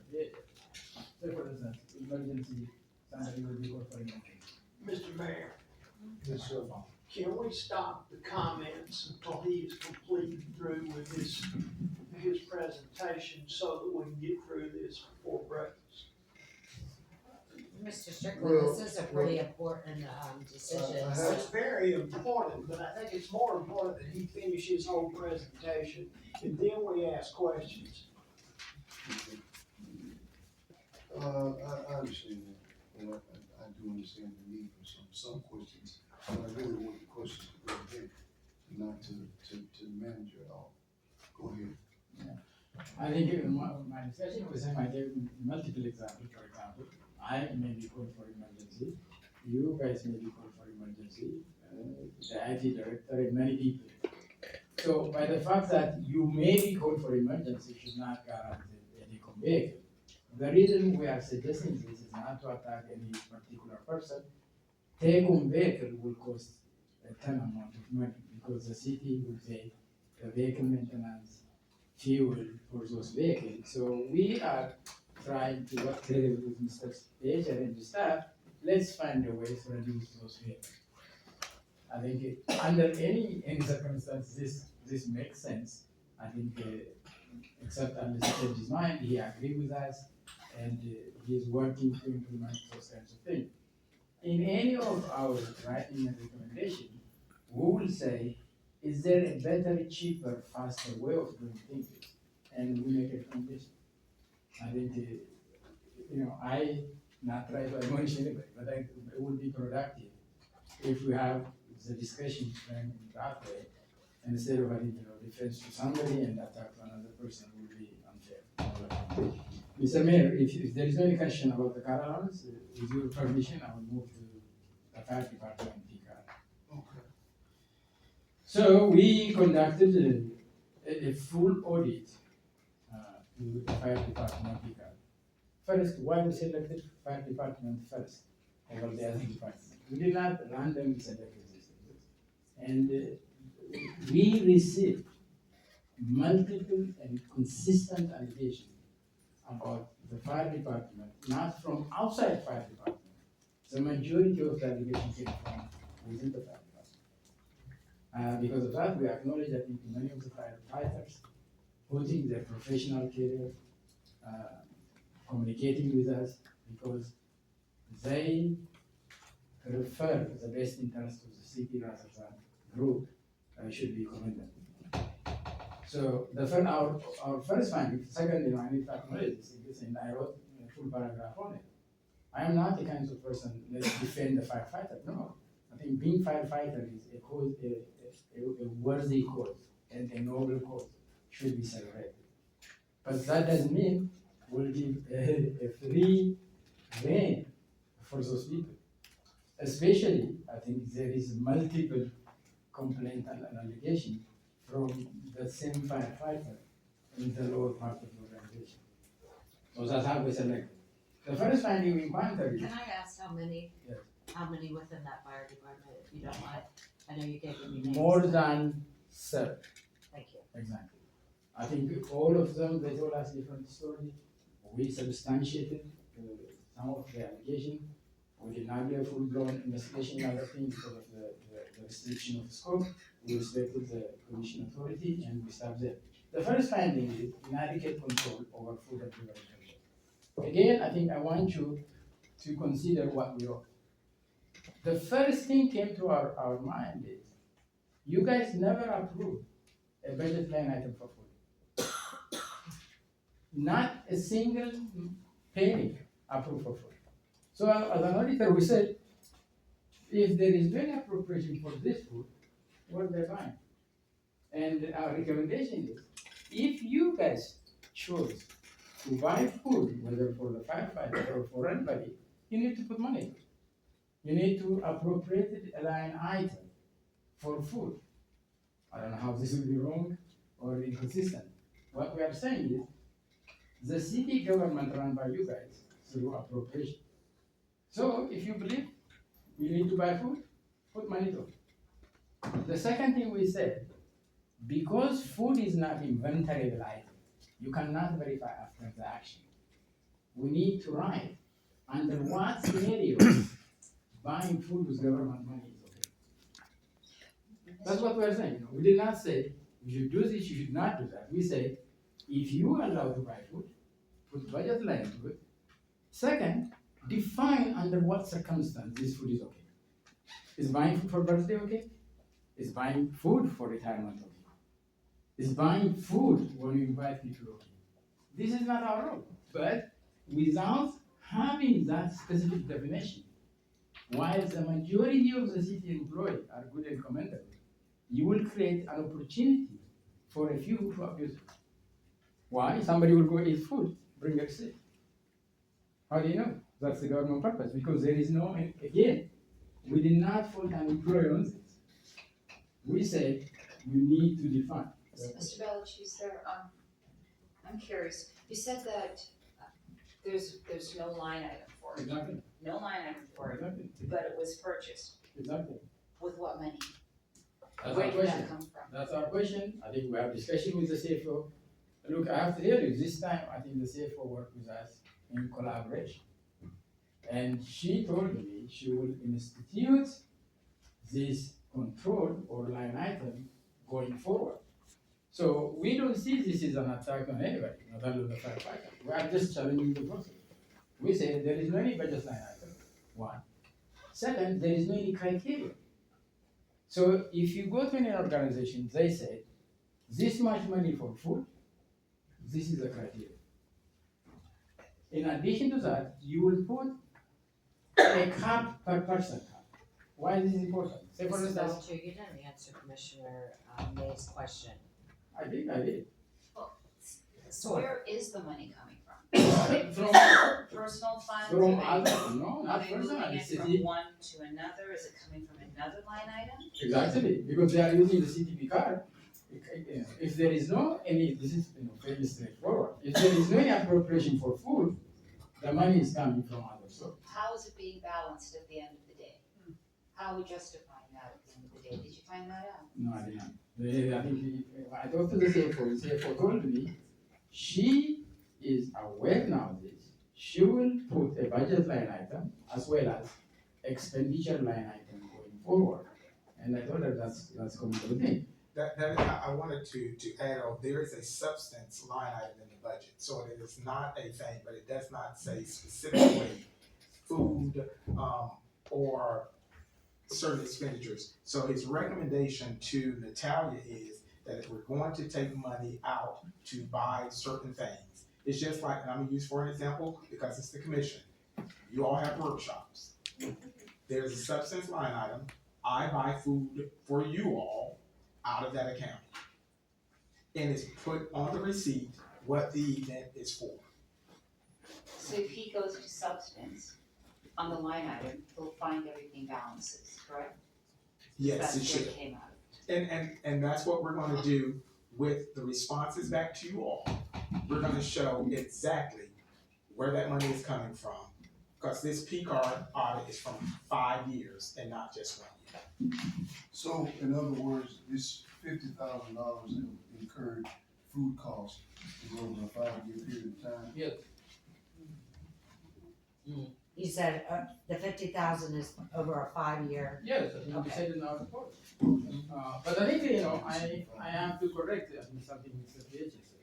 Say for instance, emergency, somebody will be called for emergency. Mr. Mayor, Yes, sir. can we stop the comments until he is completed through with his presentation so that we can get through this before breakfast? Mr. Strickland, Well, this is a pretty important, decision. I So it's very important, but I think it's more important that he finish his whole presentation and then we ask questions. I understand that, and I do understand the need for some questions, but I really want the questions to go ahead, not to the manager at all. Go ahead. I think in my discussion with him, I gave multiple examples. For example, I may be called for emergency, you guys may be called for emergency, the IT director, and many people. So by the fact that you may be called for emergency should not guarantee any vehicle. The reason we are suggesting this is not to attack any particular person. Take-home vehicle will cost a ton amount of money because the city will pay the vehicle maintenance, fuel for those vehicles. So we are trying to work together with Mr. Pager and the staff let's find a way to reduce those vehicles. I think under any circumstance, this makes sense. I think, except Mr. changed his mind, he agreed with us, and he's working to implement those kinds of things. In any of our writing and recommendation, we will say, is there a better, cheaper, faster way of doing things? And we make a recommendation. I think, I not try to admonish anybody, but I think it would be productive if we have the discussion frame in that way, and instead of adding, defense to somebody and attack to another person would be unfair. Mr. Mayor, if there is any question about the car allowance, with your permission, I will move to the fire department car. Okay. So we conducted a full audit to the fire department car. First, why we selected fire department first over the other departments? We did not randomly select this. And we received multiple and consistent allegations about the fire department, not from outside fire department. The majority of the allegations came from within the fire department. Because of that, we acknowledge that many of the firefighters putting their professional career, communicating with us, because they prefer the best interest of the city rather than group, should be commended. So our first finding, secondly, I need to acknowledge this, and I wrote a full paragraph on it. I am not the kind of person that defend the firefighter. No, I think being firefighter is a cause, a worthy cause, and a noble cause should be celebrated. But that doesn't mean we'll give a free rein for those people. Especially, I think there is multiple complaint and allegation from the same firefighter in the lower part of the organization. So that's how we select. The first finding we encountered. Can I ask how many? Yes. How many within that fire department, if you don't mind? I know you gave me names. More than 7. Thank you. Exactly. I think all of them, they told us different stories. We substantiated some of the allegations. We did not do a full-blown investigation and other things because of the restriction of the scope. We respected the commission authority and we stopped there. The first finding is inadequate control over food and beverage control. Again, I think I want you to consider what we wrote. The first thing came to our mind is, you guys never approved a budget line item for food. Not a single penny approved for food. So as an auditor, we said, if there is no appropriation for this food, what they're buying? And our recommendation is, if you guys chose to buy food, whether for the firefighter or for anybody, you need to put money in it. You need to appropriate a line item for food. I don't know how this will be wrong or inconsistent. What we are saying is, the city government run by you guys through appropriation. So if you believe you need to buy food, put money to it. The second thing we said, because food is not inventoriable item, you cannot verify after the action. We need to write under what scenarios buying food with government money is okay. That's what we are saying. We did not say you should do this, you should not do that. We say if you are allowed to buy food, put budget line to it. Second, define under what circumstance this food is okay. Is buying food for birthday okay? Is buying food for retirement okay? Is buying food when you invite people okay? This is not our role. But without having that specific definition, while the majority of the city employees are good and commendable, you will create an opportunity for a few to abuse it. Why? Somebody will go eat food, bring it sick. How do you know? That's the government purpose, because there is no, again, we did not put an employer on this. We said you need to define. Mr. Belichick, sir, I'm curious, you said that there's no line item for it. Exactly. No line item for it, Exactly. but it was purchased. Exactly. With what money? That's Where our did question. that come from? That's our question. I think we have discussion with the CFO. Look, I have to tell you, this time I think the CFO worked with us in collaboration. And she told me she will institute this control or line item going forward. So we don't see this as an attack on anybody, not only the firefighter. We are just challenging the process. We say there is no any budget line item, one. Second, there is no any criteria. So if you go to any organization, they say, this much money for food, this is the criteria. In addition to that, you will put a cap per person. Why is this important? Say for Mr. instance, Belcher, you didn't answer Commissioner May's question. I did. So where is the money coming from? Are they From- personal funds? From Are they- other, no, Are not they personal, moving the it from city. one to another? Is it coming from another line item? Exactly, because they are using the CTP card. If there is no any, this is fairly straightforward. If there is no any appropriation for food, the money is coming from other sources. How is it being balanced at the end of the day? How are we justifying that at the end of the day? Did you find that out? No, I didn't. I think I talked to the CFO told me she is aware now of this. She will put a budget line item as well as expenditure line item going forward. And I told her that's going to be. I wanted to add on, there is a substance line item in the budget, so it is not a thing, but it does not say specifically food, or certain expenditures. So his recommendation to Natalia is that if we're going to take money out to buy certain things, it's just like, and I'm gonna use for an example, because it's the commission. You all have workshops. There's a substance line item, I buy food for you all out of that account. And it's put on the receipt what the event is for. So if he goes to substance, on the line item, he'll find everything balances, correct? Yes, it That's where should. it came out of. And that's what we're gonna do with the responses back to you all. We're gonna show exactly where that money is coming from. Because this P card audit is from 5 years and not just 1 year. So, in other words, this $50,000 incurred food costs is over a 5-year period of time? Yes. He said the 50,000 is over a 5-year. Yes, I think we Okay. said in our report. But I think, I have to correct something Mr. PH said.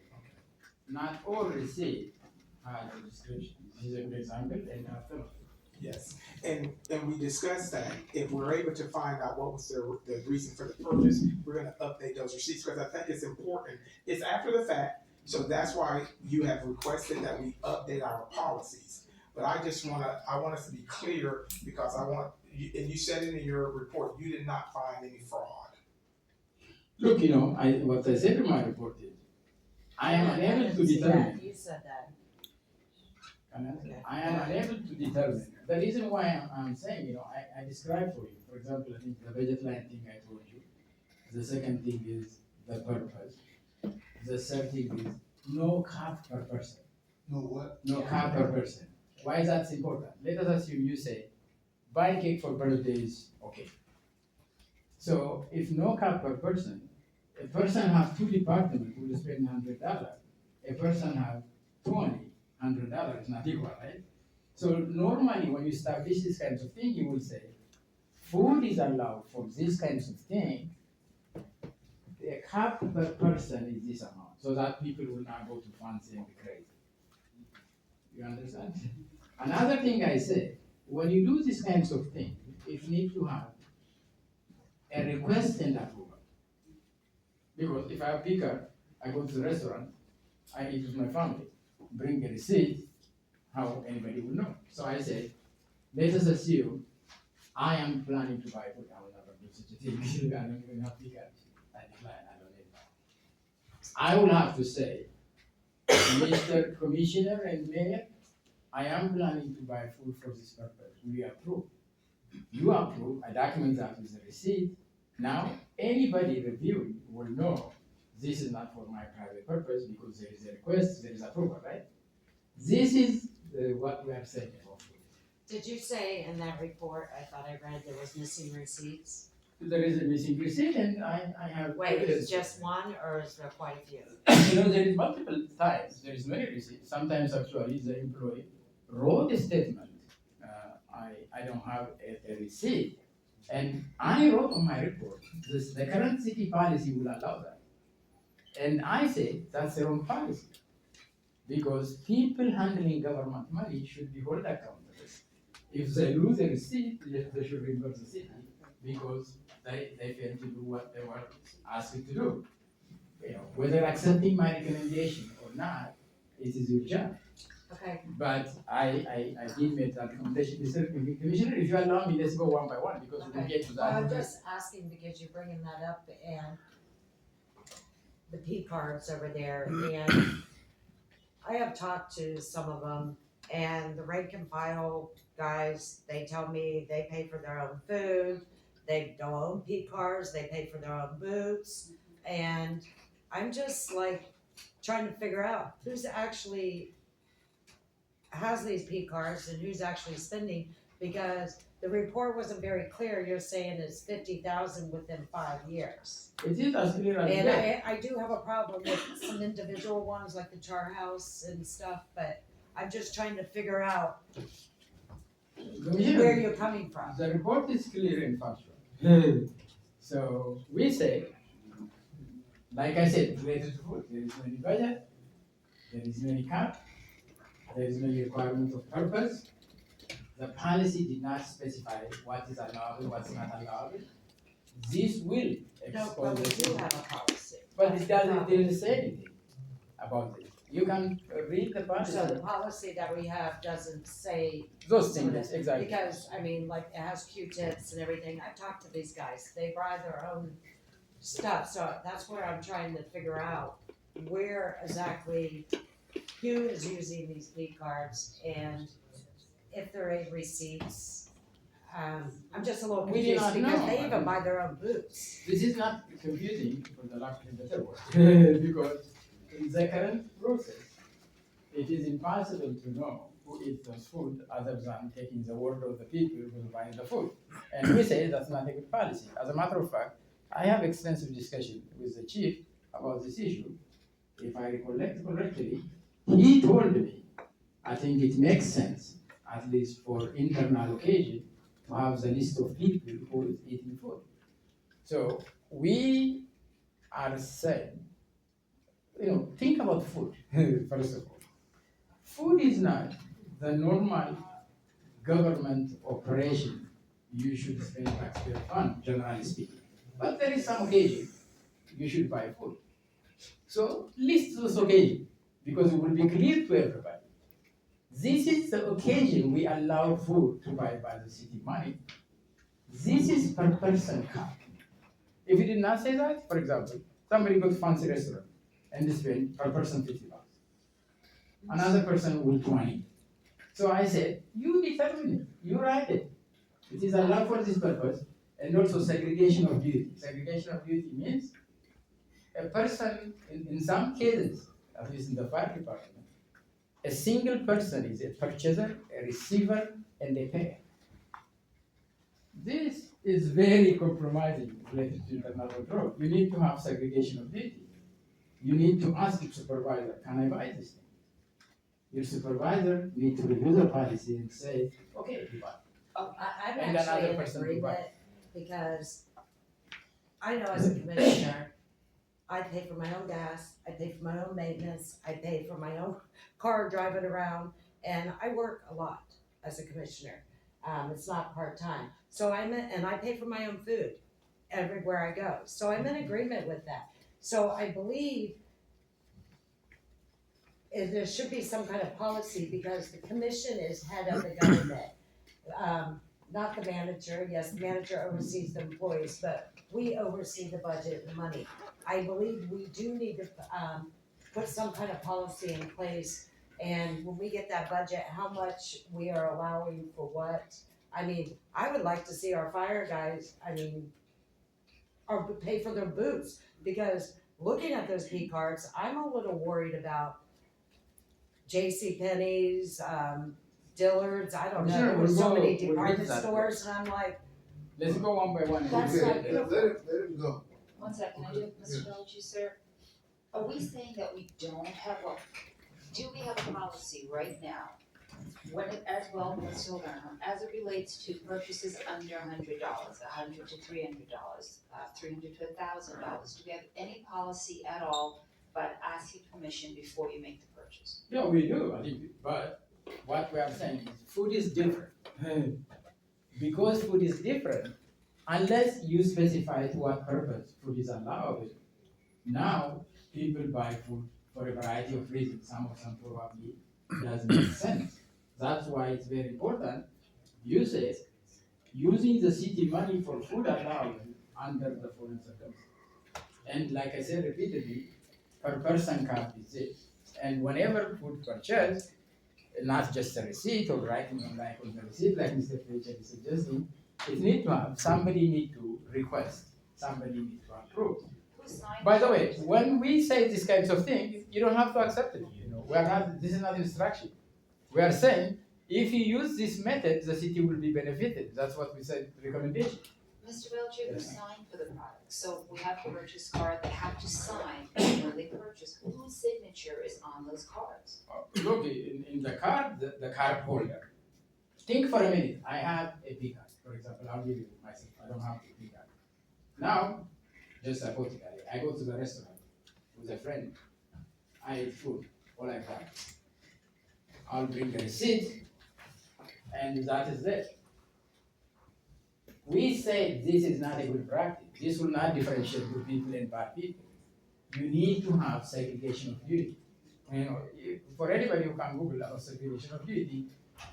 Not all receipt has a description. This is a good example, and after. Yes, and we discussed that, if we're able to find out what was the reason for the purchase, we're gonna update those receipts, because I think it's important. It's after the fact, so that's why you have requested that we update our policies. But I want us to be clear, because and you said it in your report, you did not find any fraud. Look, what I said in my report is, I am unable to determine. You said that. I am unable to determine. The reason why I'm saying, I described for you, for example, I think the budget line thing I told you. The second thing is the purpose. The third thing is no cap per person. No what? No cap per person. Why is that important? Let us assume you say, buy cake for birthdays, okay. So if no cap per person, a person have 2 departments who will spend $100. A person have 20. $100 is not equal, right? So normally when you establish this kinds of thing, you will say, food is allowed for this kinds of thing. The cap per person is this amount, so that people will not go to fancy and be crazy. You understand? Another thing I say, when you do these kinds of things, you need to have a request and approval. Because if I have picker, I go to the restaurant, I eat with my family, bring a receipt, how anybody will know. So I say, let us assume I am planning to buy food. I will never do such a thing. I don't even have picker. I decline, I don't need that. I will have to say, Mr. Commissioner and Mayor, I am planning to buy food for this purpose. Will you approve? You approve, I document that with the receipt. Now, anybody reviewing will know this is not for my private purpose because there is a request, there is approval, right? This is what we are saying about food. Did you say in that report, I thought I read there was missing receipts? There is a missing receipt and I have. Wait, is it just one or is there quite a few? There is multiple times, there is many receipts. Sometimes actually the employee wrote a statement I don't have a receipt. And I wrote on my report, the current city policy will allow that. And I say that's the wrong policy. Because people handling government money should be held accountable. If they lose a receipt, they should reimburse the city because they failed to do what they were asked to do. You know, whether accepting my recommendation or not, it is your job. Okay, But I did make that recommendation to the commissioner. If you allow me, let's go one by one because we'll get to well, I'm that. just asking because you're bringing that up and the P cards over there, and I have talked to some of them, and the rank and file guys, they tell me they pay for their own food, they don't own P cards, they pay for their own boots, and I'm just like trying to figure out who's actually has these P cards and who's actually spending, because the report wasn't very clear. You're saying it's 50,000 within 5 years. It is as clear as And day. I do have a problem with some individual ones like the Char House and stuff, but I'm just trying to figure out where you're coming from. The report is clear and factual. So we say, like I said, related to food, there is no any budget, there is no any cap, there is no requirement of purpose. The policy did not specify what is allowable, what's not allowable. This will No, expose but we the do have a policy. But it didn't say anything about it. You can read the policy. So the policy that we have doesn't say Those some of things, this, exactly. because, I mean, like, it has Q-tips and everything. I've talked to these guys, they buy their own stuff, so that's where I'm trying to figure out where exactly, who is using these P cards, and if there are receipts. I'm just a little We do confused, not because know. they even buy their own boots. This is not confusing for the lack of a better word, because in the current process, it is impossible to know who eats those food other than taking the word of the people who are buying the food. And we say that's not a good policy. As a matter of fact, I have extensive discussion with the chief about this issue. If I recollect correctly, he told me, I think it makes sense, at least for internal occasion, to have the list of people who is eating food. So we are saying, think about food, first of all. Food is not the normal government operation you should spend taxpayer fund, generally speaking. But there is some occasion you should buy food. So list those occasions, because it will be clear to everybody. This is the occasion we allow food to buy by the city money. This is per person cap. If we did not say that, for example, somebody goes to fancy restaurant and they spend per person $50. Another person will 20. So I said, you determine it, you write it. It is allowed for this purpose, and also segregation of duty. Segregation of duty means a person, in some cases, at least in the fire department, a single person is a purchaser, a receiver, and a payer. This is very compromising related to internal control. You need to have segregation of duty. You need to ask your supervisor, can I buy this thing? Your supervisor needs to review the policy and say, okay, you buy. Oh, I'm And actually another in person will buy. agreement, because I know as a commissioner, I pay for my own gas, I pay for my own maintenance, I pay for my own car driving around, and I work a lot as a commissioner. It's not part-time, so and I pay for my own food everywhere I go, so I'm in agreement with that. So I believe there should be some kind of policy, because the commission is head of the government. Not the manager, yes, the manager oversees the employees, but we oversee the budget and the money. I believe we do need to, put some kind of policy in place, and when we get that budget, how much we are allowing for what. I mean, I would like to see our fire guys, or pay for their boots, because looking at those P cards, I'm a little worried about JCPenney's, Dillard's, I don't know, Sure, there were we'll so go- many we'll department get that. stores, and I'm like, Let's go one by one. That's Okay, not let him go. One second, I do, Mr. Bellucci, sir. Are we saying that we don't have do we have a policy right now when it, as well, let's hold on, as it relates to purchases under $100, $100 to $300, $300 to $1,000, do we have any policy at all but asking permission before you make the purchase? Yeah, we do, I think, but what we are saying is food is different. Because food is different, unless you specify to what purpose food is allowed, now people buy food for a variety of reasons. Some of them probably doesn't make sense. That's why it's very important. You say using the city money for food allowance under the foreign circumstances. And like I said repeatedly, per person card is it. And whenever food purchase, not just a receipt or writing on the receipt, like Mr. Fletcher is suggesting, it need to have, somebody need to request, somebody need to approve. Who signed? By the way, when we say these kinds of things, you don't have to accept it, you know, we are not, this is not instruction. We are saying, if you use this method, the city will be benefited, that's what we said, recommendation. Mr. Belcher, who signed for the product? So we have the purchase card, they have to sign when they purchase. Whose signature is on those cards? Look, in the card, the card holder. Think for a minute, I have a P card, for example, I'll give you myself, I don't have a P card. Now, just hypothetically, I go to the restaurant with a friend, I eat food, all I buy. I'll bring the receipt, and that is it. We say this is not a good practice, this will not differentiate good people and bad people. You need to have segregation of duty. You know, for anybody who can Google about segregation of duty,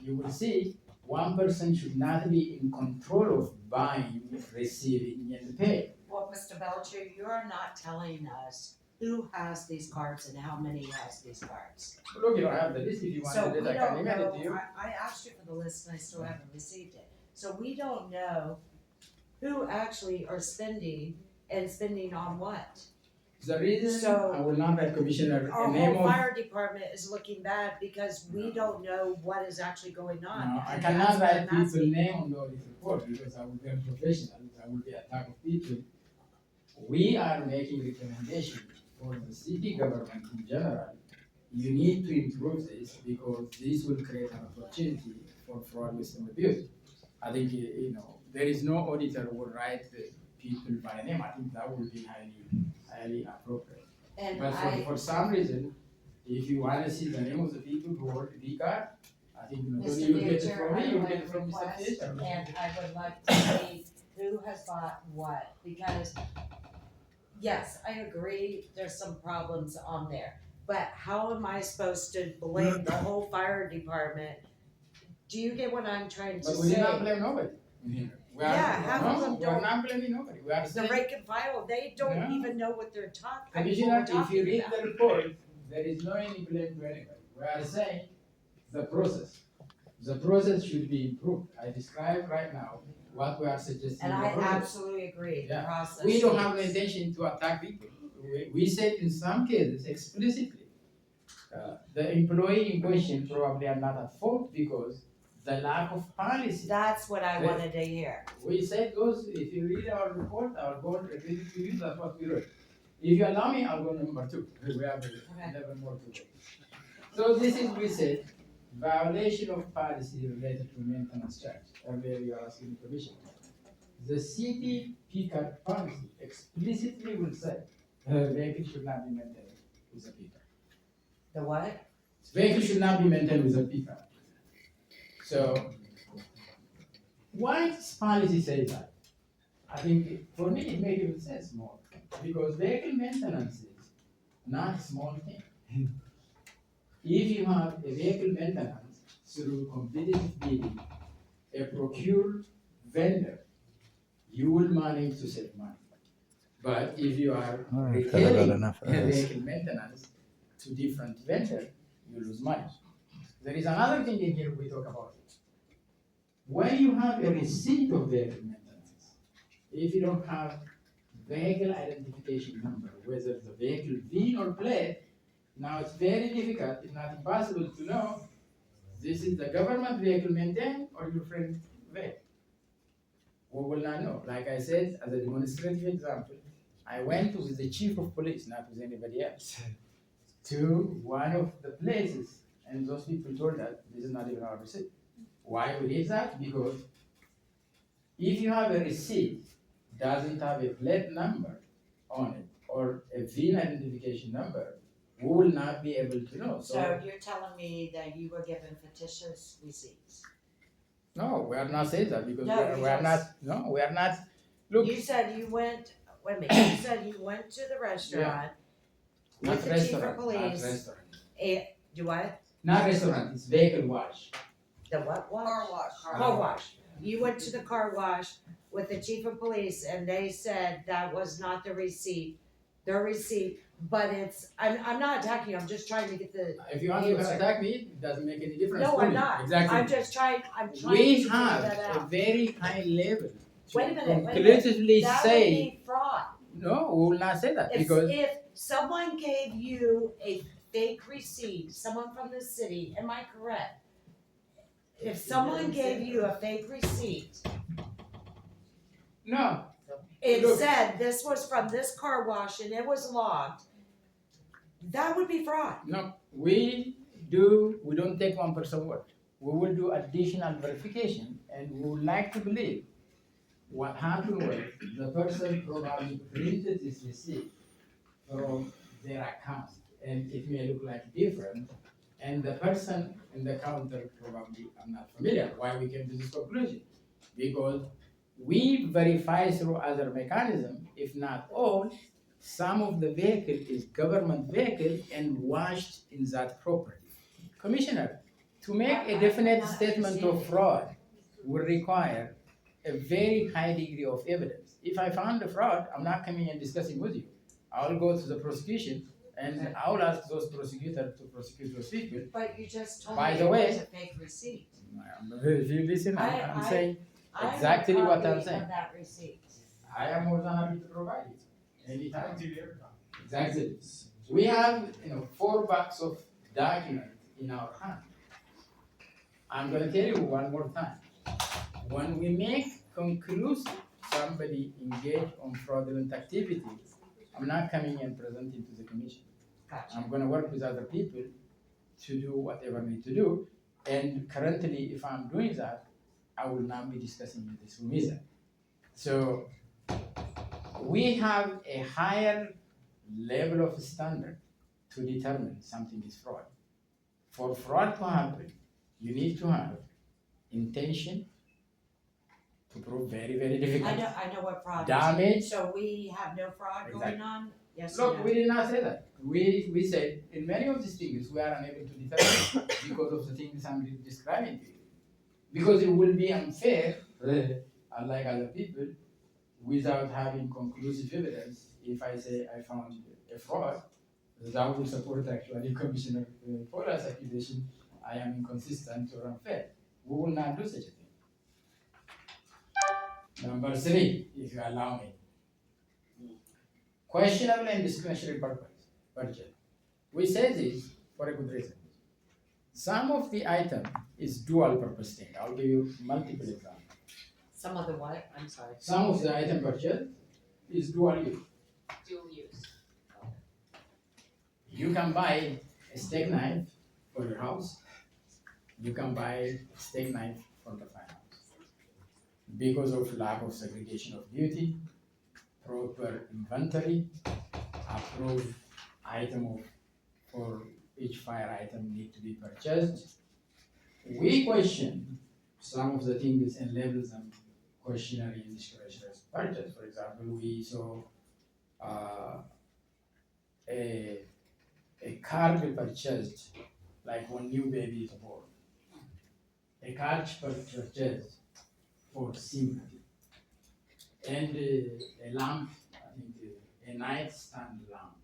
you will see one person should not be in control of buying, receiving, and paying. Well, Mr. Belcher, you're not telling us who has these cards and how many has these cards. Look, you don't have the list, if you So want we it, I can don't email it to know, you. I asked you for the list and I still haven't received it. So we don't know who actually are spending and spending on what. The reason So- I will not write Commissioner Our a name whole of. fire department is looking bad because we don't know what is actually going on. No, I And cannot that's what write I'm people's asking. name on the audit report because I will be unprofessional, I will be attack of people. We are making recommendations for the city government in general. You need to improve this because this will create an opportunity for fraud, waste and abuse. I think, you know, there is no auditor who will write the people by name, I think that would be highly appropriate. And But for some reason, if you wanna see the name of the people who hold the card, I think not only Mr. you'll get it Theater, from I me, you'll would get it from Mr. request, Theater. and I would like to see who has bought what, because yes, I agree, there's some problems on there. But how am I supposed to blame the whole fire department? Do you get what I'm trying to But we did not say? blame nobody in here. We are, Yeah, half of no, them we are don't. not blaming nobody, we are The saying, rank and file, they don't Yeah. even know what they're talking, what Commissioner, we're if you talking read about. the report, there is no any blame to anybody. We are saying the process should be improved. I describe right now what we are suggesting. And in the I process. absolutely agree, the Yeah. process. We don't have an intention to attack people. We said in some cases explicitly, the employee in question probably are not at fault because the lack of policy. That's what I They- wanted to hear. We said those, if you read our report, I'll go and repeat it to you, that's what we wrote. If you allow me, I'll go number 2, we have 11 more to go. So this is, we said, violation of policy related to maintenance charge, earlier you are asking the commission. The city P-card policy explicitly will say, vehicle should not be maintained with a P-card. The what? Vehicle should not be maintained with a P-card. So, why this policy says that? I think, for me, it makes even sense more, because vehicle maintenance is not a small thing. If you have a vehicle maintenance through competitive bidding, a procured vendor, you will manage to save money. But if you are All right, I got retailing enough of a this. vehicle maintenance to different vendor, you lose money. There is another thing in here we talk about it. When you have a receipt of vehicle maintenance, if you don't have vehicle identification number, whether the vehicle VIN or plate, now it's very difficult, if not impossible to know, this is the government vehicle maintained or your friend vehicle. We will not know. Like I said, as a demonstrative example, I went with the chief of police, not with anybody else, to one of the places, and those people told us this is not even our receipt. Why we did that? Because if you have a receipt doesn't have a plate number on it or a VIN identification number, we will not be able to know. So you're telling me that you were given fictitious receipts? No, we are not saying that because No, we are not. No, we are not. Look, You said you went, wait a minute, you said you went to the restaurant not with the chief of restaurant, not police. restaurant. Do what? Not restaurant. It's vehicle wash. The what wash? Car wash. Car wash. You went to the car wash with the chief of police and they said that was not the receipt, their receipt, but I'm not attacking you, I'm just trying to get the. If you want to answer. attack me, it doesn't make any difference. No, to I'm me. not. Exactly. I'm trying to We figure have that a out. very high level to Wait a minute. conclusively That would say be fraud. no. We will not say that because If someone gave you a fake receipt, someone from the city, am I correct? If someone gave you a fake receipt, no. it Look. said this was from this car wash and it was logged, that would be fraud. No, we don't take one person word. We will do additional verification and we would like to believe what happened was the person probably printed this receipt from their account and it may look like different and the person in the counter probably I'm not familiar. Why we came to this conclusion? Because we verify through other mechanism, if not all, some of the vehicle is government vehicle and washed in that property. Commissioner, to make a definite statement of fraud will require a very high degree of evidence. If I found a fraud, I'm not coming and discussing with you. I'll go to the prosecution and I'll ask those prosecutors to prosecute those people. But you just told By me the it way- was a fake receipt. If you listen, I'm I- saying I have a exactly what I'm copy saying. of that receipt. I am more than happy to provide it anytime. Exactly. We have 4 bucks of document in our hand. I'm gonna tell you one more time. When we make conclusive somebody engaged on fraudulent activities, I'm not coming and presenting to the commission. Gotcha. I'm gonna work with other people to do whatever I need to do. And currently, if I'm doing that, I will not be discussing with this room either. So we have a higher level of standard to determine something is fraud. For fraud to happen, you need to have intention to prove very, very difficult. I know what fraud is. Damage. So we have no fraud going Exactly. on? Yes or Look, no? we did not say that. We said in many of these things we are unable to determine because of the things I'm describing to you. Because it will be unfair, unlike other people, without having conclusive evidence. If I say I found a fraud, that will support actually Commissioner Paula's accusation I am inconsistent or unfair. We will not do such a thing. Number 3, if you allow me. Questionable and discretionary purchase. We say this for a good reason. Some of the item is dual purpose thing. I'll give you multiple examples. Some of the what? I'm sorry. Some of the item purchased is dual use. Dual use. You can buy a steak knife for your house. You can buy a steak knife for the firehouse. Because of lack of segregation of duty, proper inventory, approved item for each fire item need to be purchased. We question some of the things and labels them questionary and discretionary purchase. For example, we saw a car be purchased like when new baby is born. A car purchased for sympathy. And a lamp, I think a nightstand lamp.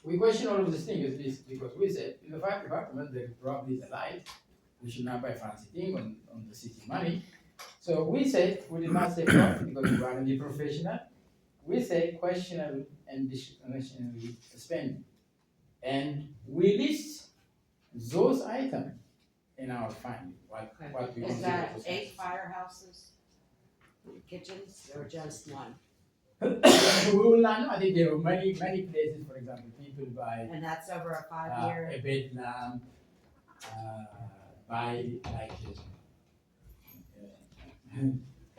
We question all of these things because we said in the fire department there probably is a light. We should not buy fancy thing on the city money. So we said, we did not say fraud because we want to be professional. We say questionable and discretionary spending. And we list those items in our finding, what we Is consider that as 8 firehouses, kitchens, or just one? We will not know. I think there are many places, for example, people buy And that's over a 5-year? a bed lamp, buy like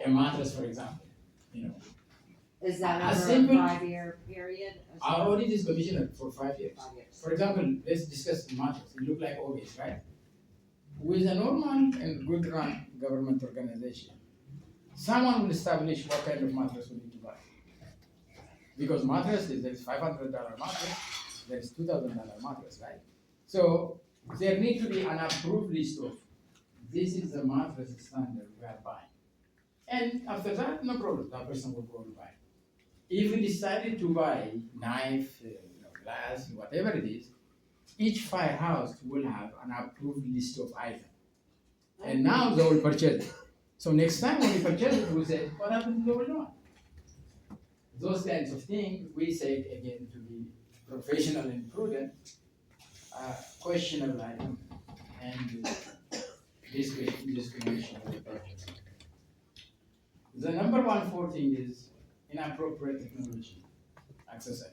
a mattress, for example, you know. Is that A over a simple- 5-year period? Our audit is commissioned for 5 years. 5 years. For example, let's discuss the mattress. It look like obvious, right? With a normal and good run government organization, someone will establish what kind of mattress we need to buy. Because mattresses, there is $500 mattress, there is $2,000 mattress, right? So there need to be an approved list of, this is the mattress standard we are buying. And after that, no problem, that person will go and buy. If we decided to buy knife, glass, whatever it is, each firehouse will have an approved list of items. And now they will purchase it. So next time when we purchase it, we say, what happened to the old one? Those kinds of things, we say again to be professional and prudent, questionable item, and discrimination of the purchase. The number 1 thing is inappropriate technology accessory.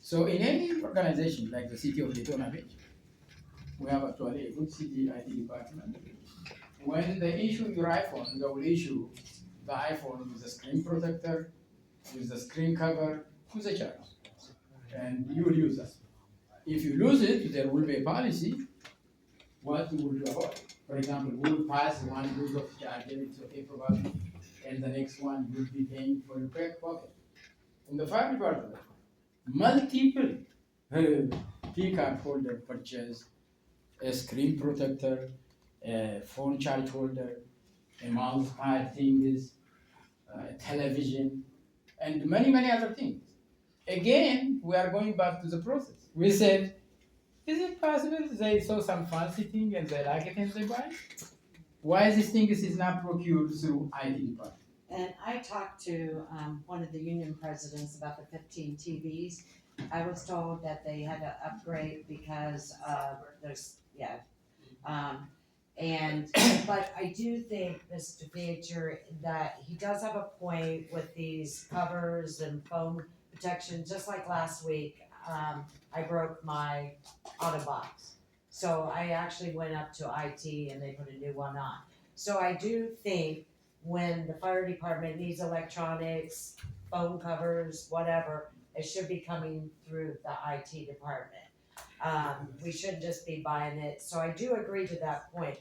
So in any organization like the city of Daytona Beach, we have actually a good city IT department. When they issue your iPhone, they will issue the iPhone with a screen protector, with the screen cover, with a charge. And you will use that. If you lose it, there will be a policy what you will avoid. For example, we will pass one use of charger, it's okay probably, and the next one you will be paying for your back pocket. In the fire department, multiple key card holder purchase, a screen protector, a phone charge holder, a mouse pad things, a television, and many other things. Again, we are going back to the process. We said, is it possible they saw some fancy thing and they like it and they buy it? Why this thing is not procured through IT department? And I talked to one of the union presidents about the 15 TVs. I was told that they had to upgrade because but I do think, Mr. Beecher, that he does have a point with these covers and phone protection. Just like last week, I broke my auto box. So I actually went up to IT and they put a new one on. So I do think when the fire department needs electronics, phone covers, whatever, it should be coming through the IT department. We shouldn't just be buying it. So I do agree to that point.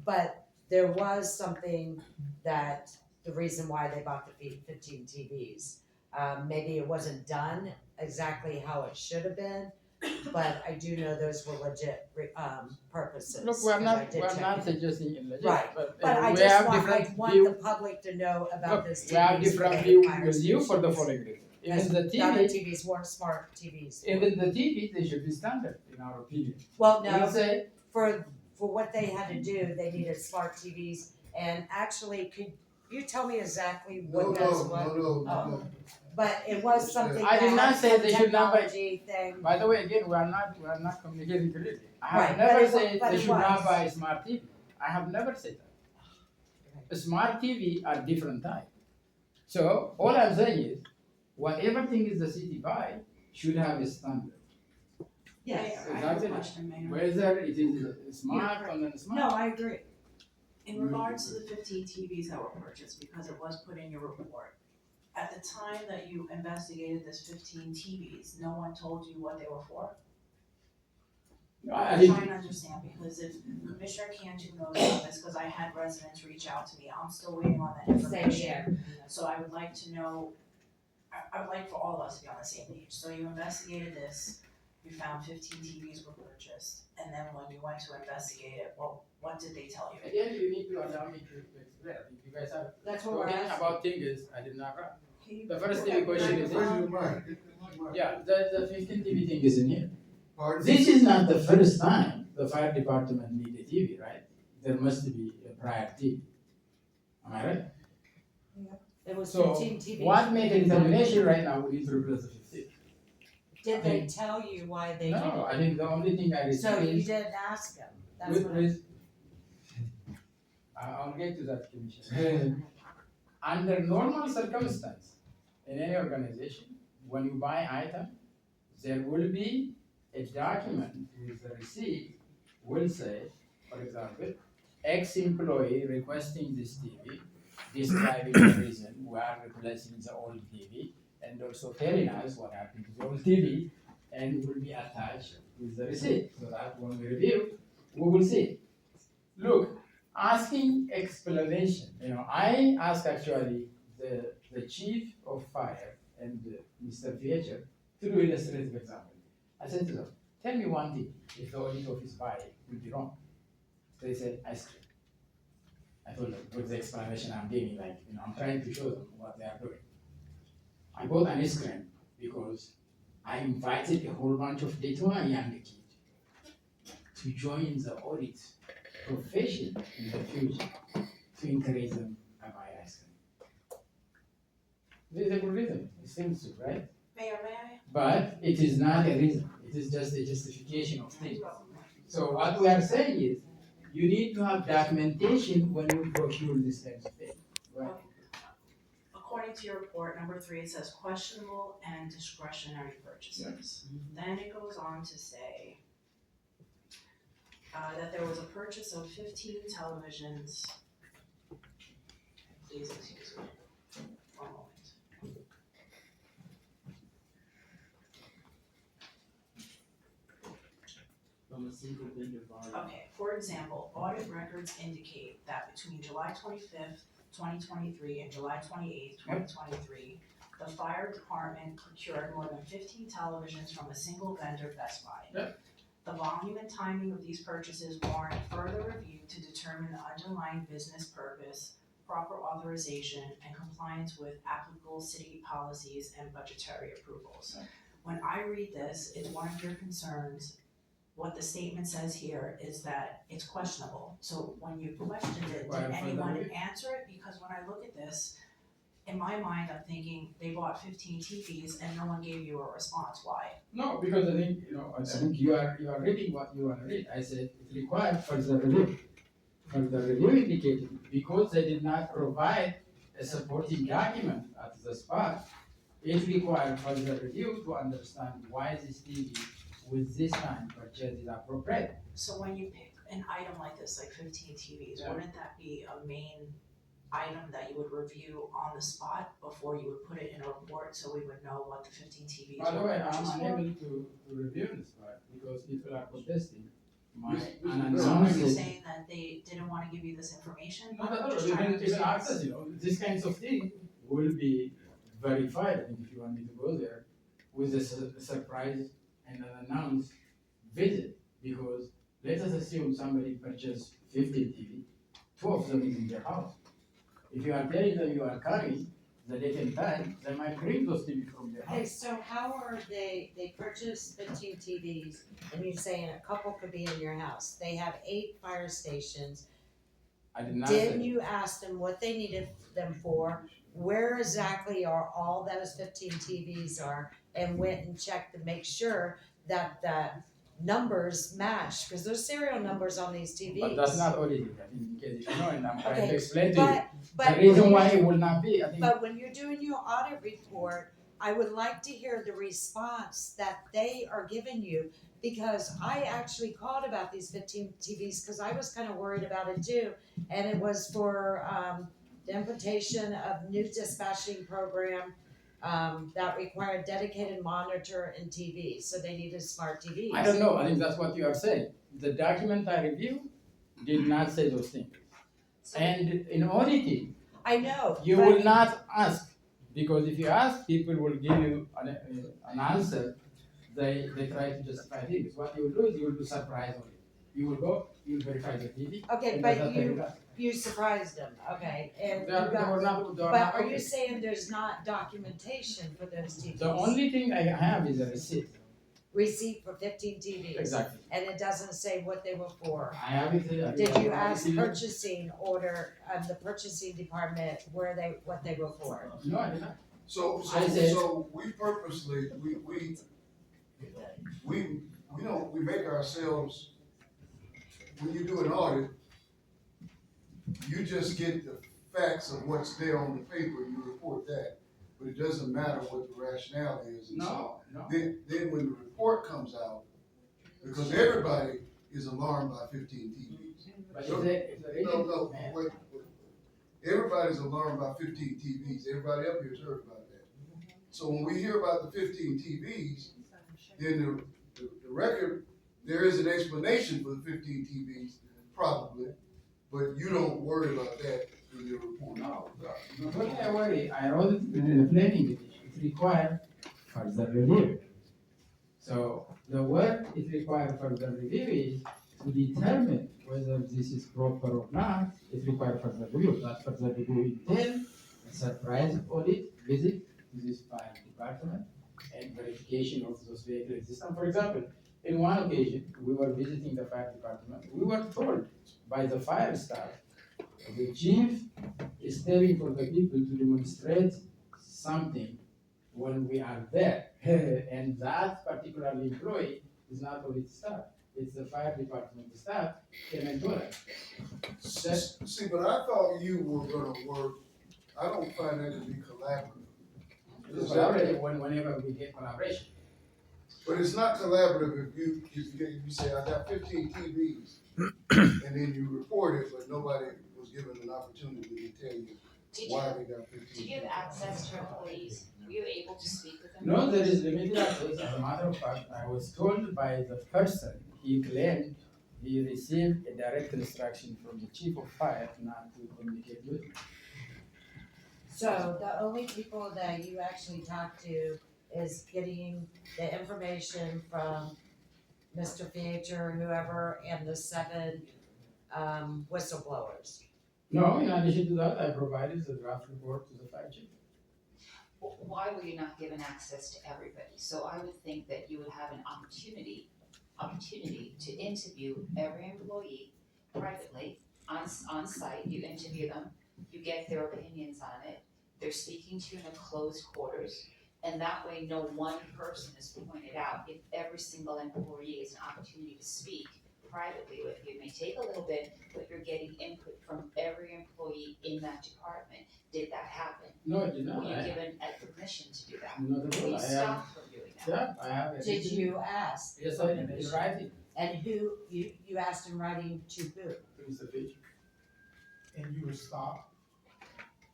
But there was something that the reason why they bought the 15 TVs. Maybe it wasn't done exactly how it should have been, but I do know those were legit purposes. Look, we're 'cause I not did check it. suggesting illegit, Right, but But I we just have want, different I want view. the public to know about Look, this. we have TVs different for view fire with you for the stations. following reason. As Even the the other TV, TVs weren't smart TVs. even the TV, they should be standard in our opinion. Well, We no, say, for what they had to do, they needed smart TVs. And actually, could you tell me exactly what those were? No. But it was something I did that not had say some they should not buy- technology thing. by the way, again, we are not communicating clearly. I have Right, but never it wa- said but they it should not was. buy a smart TV. I have never said that. A smart TV are different type. So all I'm saying is, whatever thing is the city buy should have a standard. Yes. Mayor, I have a question, Mayor. Whether it is smart or non-smart. No, I agree. In regards to the 15 TVs that were purchased, because it was put in your report, at the time that you investigated this 15 TVs, no one told you what they were for? I I'm think trying to understand, because if Commissioner Cantu knows about this, because I had residents reach out to me, I'm still waiting on that Same information. here. So I would like to know, I would like for all of us to be on the same page. So you investigated this, you found 15 TVs were purchased, and then when you went to investigate it, well, what did they tell you? again, you need to allow me to explain. If you guys are That's what we're talking asking. about things I did not write. Can you- The first TV question is, Where's your mic? yeah, the 15 TV thing is in here. Pardon? This is not the first time the fire department need a TV, right? There must be a prior TV. Am I right? It was So 15 TVs. what make a determination right now, we need to replace the 15. Did they tell you why they did it? No, I think the only thing I So received you is, didn't ask them? That's with, what with, I'll get to that, Commissioner. Under normal circumstance, in any organization, when you buy item, there will be a document with the receipt will say, for example, ex-employee requesting this TV, describing the reason we are replacing the old TV, and also telling us what happened to the old TV, and will be attached with the receipt, so that when we review, we will see. Look, asking explanation, I asked actually the chief of fire and Mr. Fletcher to do illustrative example. I said to them, tell me one thing, if the audit office buy will be wrong. They said ice cream. I told them, with the explanation I'm giving, I'm trying to show them what they are doing. I bought an ice cream because I invited a whole bunch of Daytona young kids to join the audit profession in the future to encourage them to buy ice cream. This is a good reason, it seems to, right? Mayor, may I? But it is not a reason, it is just a justification of things. So what we are saying is, you need to have documentation when you procure this kind of thing, right? According to your report, number 3, it says questionable and discretionary purchases. Then it goes on to say that there was a purchase of 15 televisions. Please excuse me. One moment. From a single vendor volume. Okay, for example, audit records indicate that between July 25th, 2023 and July 28th, 2023, the fire department procured more than 15 televisions from a single vendor, Best Buy. Yep. The volume and timing of these purchases warrant further review to determine the underlying business purpose, proper authorization, and compliance with applicable city policies and budgetary approvals. When I read this, it's one of your concerns. What the statement says here is that it's questionable. So when you questioned it, did anyone answer it? Because when I look at this, in my mind, I'm thinking they bought 15 TVs and no one gave you a response. Why? No, because I think, I think you are reading what you want to read. I said it required further review. Further review indicated because they did not provide a supporting document at the spot, it required further review to understand why this TV with this kind purchase is appropriate. So when you pick an item like this, like 15 TVs, Yeah. wouldn't that be a main item that you would review on the spot before you would put it in a report so we would know what the 15 TVs By the were way, purchased I'm for? unable to review this part because people are protesting my So are you unannounced. saying that they didn't want to give you this information? No, I'm no, just trying to even understand. access, these kinds of things will be verified. I think if you want me to go there with a surprise and an announced visit, because let us assume somebody purchased 15 TV, 2 of them is in their house. If you are telling them you are coming, the date and time, they might bring those TV from their Okay, house. so how are they purchased 15 TVs and you're saying a couple could be in your house? They have 8 fire stations. I did not Didn't say, you ask them what they needed them for? Where exactly are all those 15 TVs are? And went and checked to make sure that the numbers match, because there's serial numbers on these TVs. but that's not auditing, I think, in case you know, and I'm trying Okay, to explain to you. But The reason when why you- it will not be, I think. But when you're doing your audit report, I would like to hear the response that they are giving you, because I actually called about these 15 TVs, because I was kind of worried about it too. And it was for the implementation of new dispatching program that required dedicated monitor and TVs, so they needed smart TVs. I don't know, I think that's what you are saying. The document I reviewed did not say those things. And in auditing, I know, you but- will not ask, because if you ask, people will give you an answer. They try to justify things. What you will do is you will do surprise audit. You will go, you will verify the TV. Okay, and but that's what got. you surprised them, okay, and They are- you they got, were not- they were but not are you okay. saying there's not documentation for those TVs? The only thing I have is a receipt. Receipt for 15 TVs? Exactly. And it doesn't say what they were for? I have it here. Did you ask No, purchasing order, the purchasing department what they were for? I did not. So I said- we purposely, we make ourselves, when you do an audit, you just get the facts of what's there on the paper, you report that. But it doesn't matter what the rationale is. And so No. Then when the report comes out, because everybody is alarmed by 15 TVs. But So- it's a No, no, man. wait. Everybody's alarmed about 15 TVs. Everybody up here's heard about that. So when we hear about the 15 TVs, then the record, there is an explanation for the 15 TVs, probably, but you don't worry about that in your report. No, what I worry, I wrote it in the planning division, it's required further review. So the work is required further review is to determine whether this is proper or not, it requires further review. That further review entails a surprise audit visit to this fire department and verification of those vehicle existence. For example, in one occasion, we were visiting the fire department, we were told by the fire staff, the chief is telling for the people to demonstrate something when we are there. And that particular employee is not audit staff, it's the fire department staff cannot do that. See, but I thought you were gonna work, I don't find that to be collaborative. It's collaborative whenever we get collaboration. But it's not collaborative if you say, I got 15 TVs, and then you report it, but nobody was given an opportunity to tell you Did why you, they got 15. did you have access to employees? Were you able to speak with them? No, there is limited access. As a matter of fact, I was told by the person, he claimed he received a direct instruction from the chief of fire not to communicate with me. So the only people that you actually talk to is getting the information from Mr. Fiacher or whoever and the 7 whistleblowers. No, in addition to that, I provided the draft report to the fire chief. Why were you not given access to everybody? So I would think that you would have an opportunity to interview every employee privately, on site, you interview them, you get their opinions on it, they're speaking to you in a closed quarters, and that way no one person is pointed out. If every single employee has an opportunity to speak privately with you, it may take a little bit, but you're getting input from every employee in that department. Did that happen? No, it did not. Were you I- given a permission to do that? Not at Were all. you I have, stopped from doing that? yeah, I have. a- Did you ask? Yes, I did, in writing, And who, you asked in writing to who? to Mr. Fiacher. And you were stopped.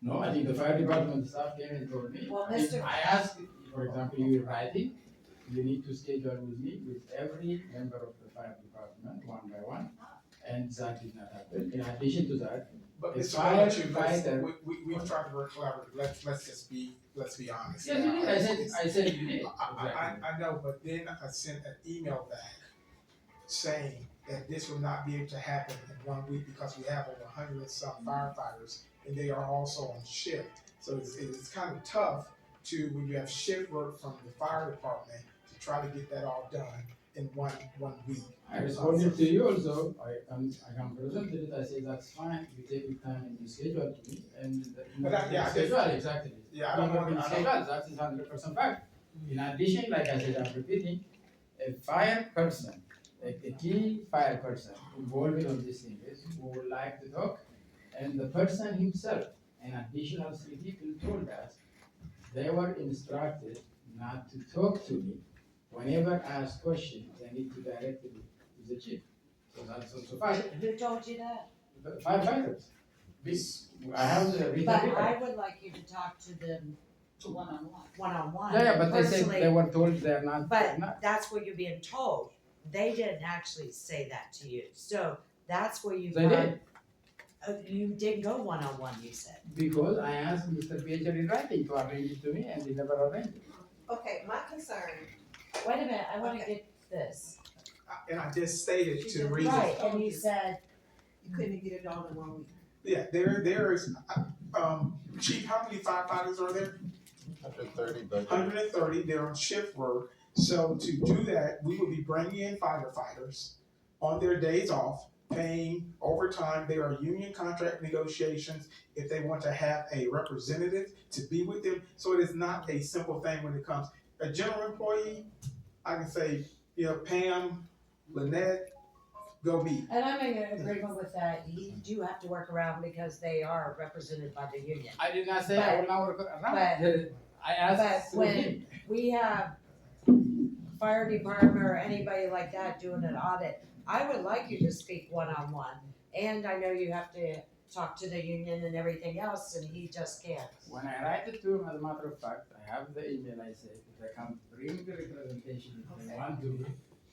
No, I think the fire department staff came and told me. Well, I mean, Mr. I asked, for example, you writing, you need to schedule with me with every member of the fire department, one by one, and that did not happen. In addition to that, But A Mr. Belichick, firefighter- we've tried to work collaboratively, let's just be honest. yes, you did, I said you did, exactly. I know, but then I sent an email back saying that this will not be able to happen in 1 week because we have over 100 and some firefighters and they are also on shift. So it's kind of tough to, when you have shift work from the fire department, to try to get that all done in one week. I responded to you also, I can present it, I say that's fine, you take your time and you schedule to me, and. But I Schedule, exactly. Yeah, I don't want to, Schedule, that is 100% fact. In addition, like I said, I'm repeating, a fire person, a key fire person involved on this thing is who would like to talk, and the person himself, an additional 3 people told us, they were instructed not to talk to me. Whenever I ask questions, they need to direct it to the chief. So that's also fine. Who told you that? The firefighters. I have the written But paper. I would like you to talk to them One-on-one. one-on-one. Yeah, but they said personally. they were told they're not. But not. that's what you're being told. They didn't actually say that to you. So that's where you They got. did. You did go one-on-one, you said. Because I asked Mr. Beecher in writing to arrange it to me and he never arranged it. Okay, my concern, Wait a minute, I wanna Okay. get this. and I just stated to the reason. Right, and you said, you couldn't get it all in 1 week. Yeah, there is, Chief, how many firefighters are there? 130, but 130, they're on shift work. So to do that, we will be bringing in firefighters on their days off, paying overtime. There are union contract negotiations if they want to have a representative to be with them. So it is not a simple thing when it comes. A general employee, I can say, Pam, Lynette, go be. and I'm in agreement with that, you do have to work around because they are represented by the union. I did not say I will not work around. but- I asked But when him. we have fire department or anybody like that doing an audit, I would like you to speak one-on-one. And I know you have to talk to the union and everything else, and he just can't. When I write it to him, as a matter of fact, I have the email. I said, if they can bring the representation if they want to,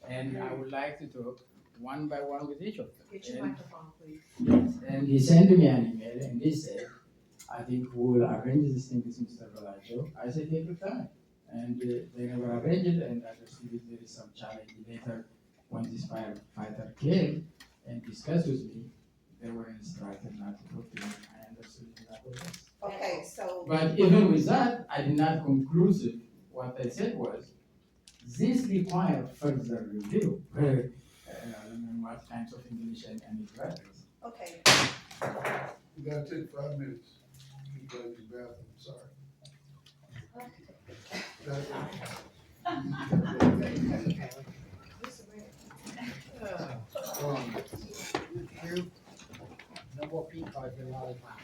and I would like to talk one by one with each of them. Get your And- microphone, please. Yes, and he sent me an email and he said, I think we will arrange this thing with Mr. Balacho. I said, take your time. And they never arranged it, and I perceived there is some challenge later when this firefighter came and discussed with me. They were instructed not to talk to me. I understood that was it. Okay, so, But even with that, I did not conclusive. What I said was, this requires further review. What kinds of English and letters. okay, You gotta take 5 minutes. You gotta use the bathroom, sorry. No more peacock in lollipop.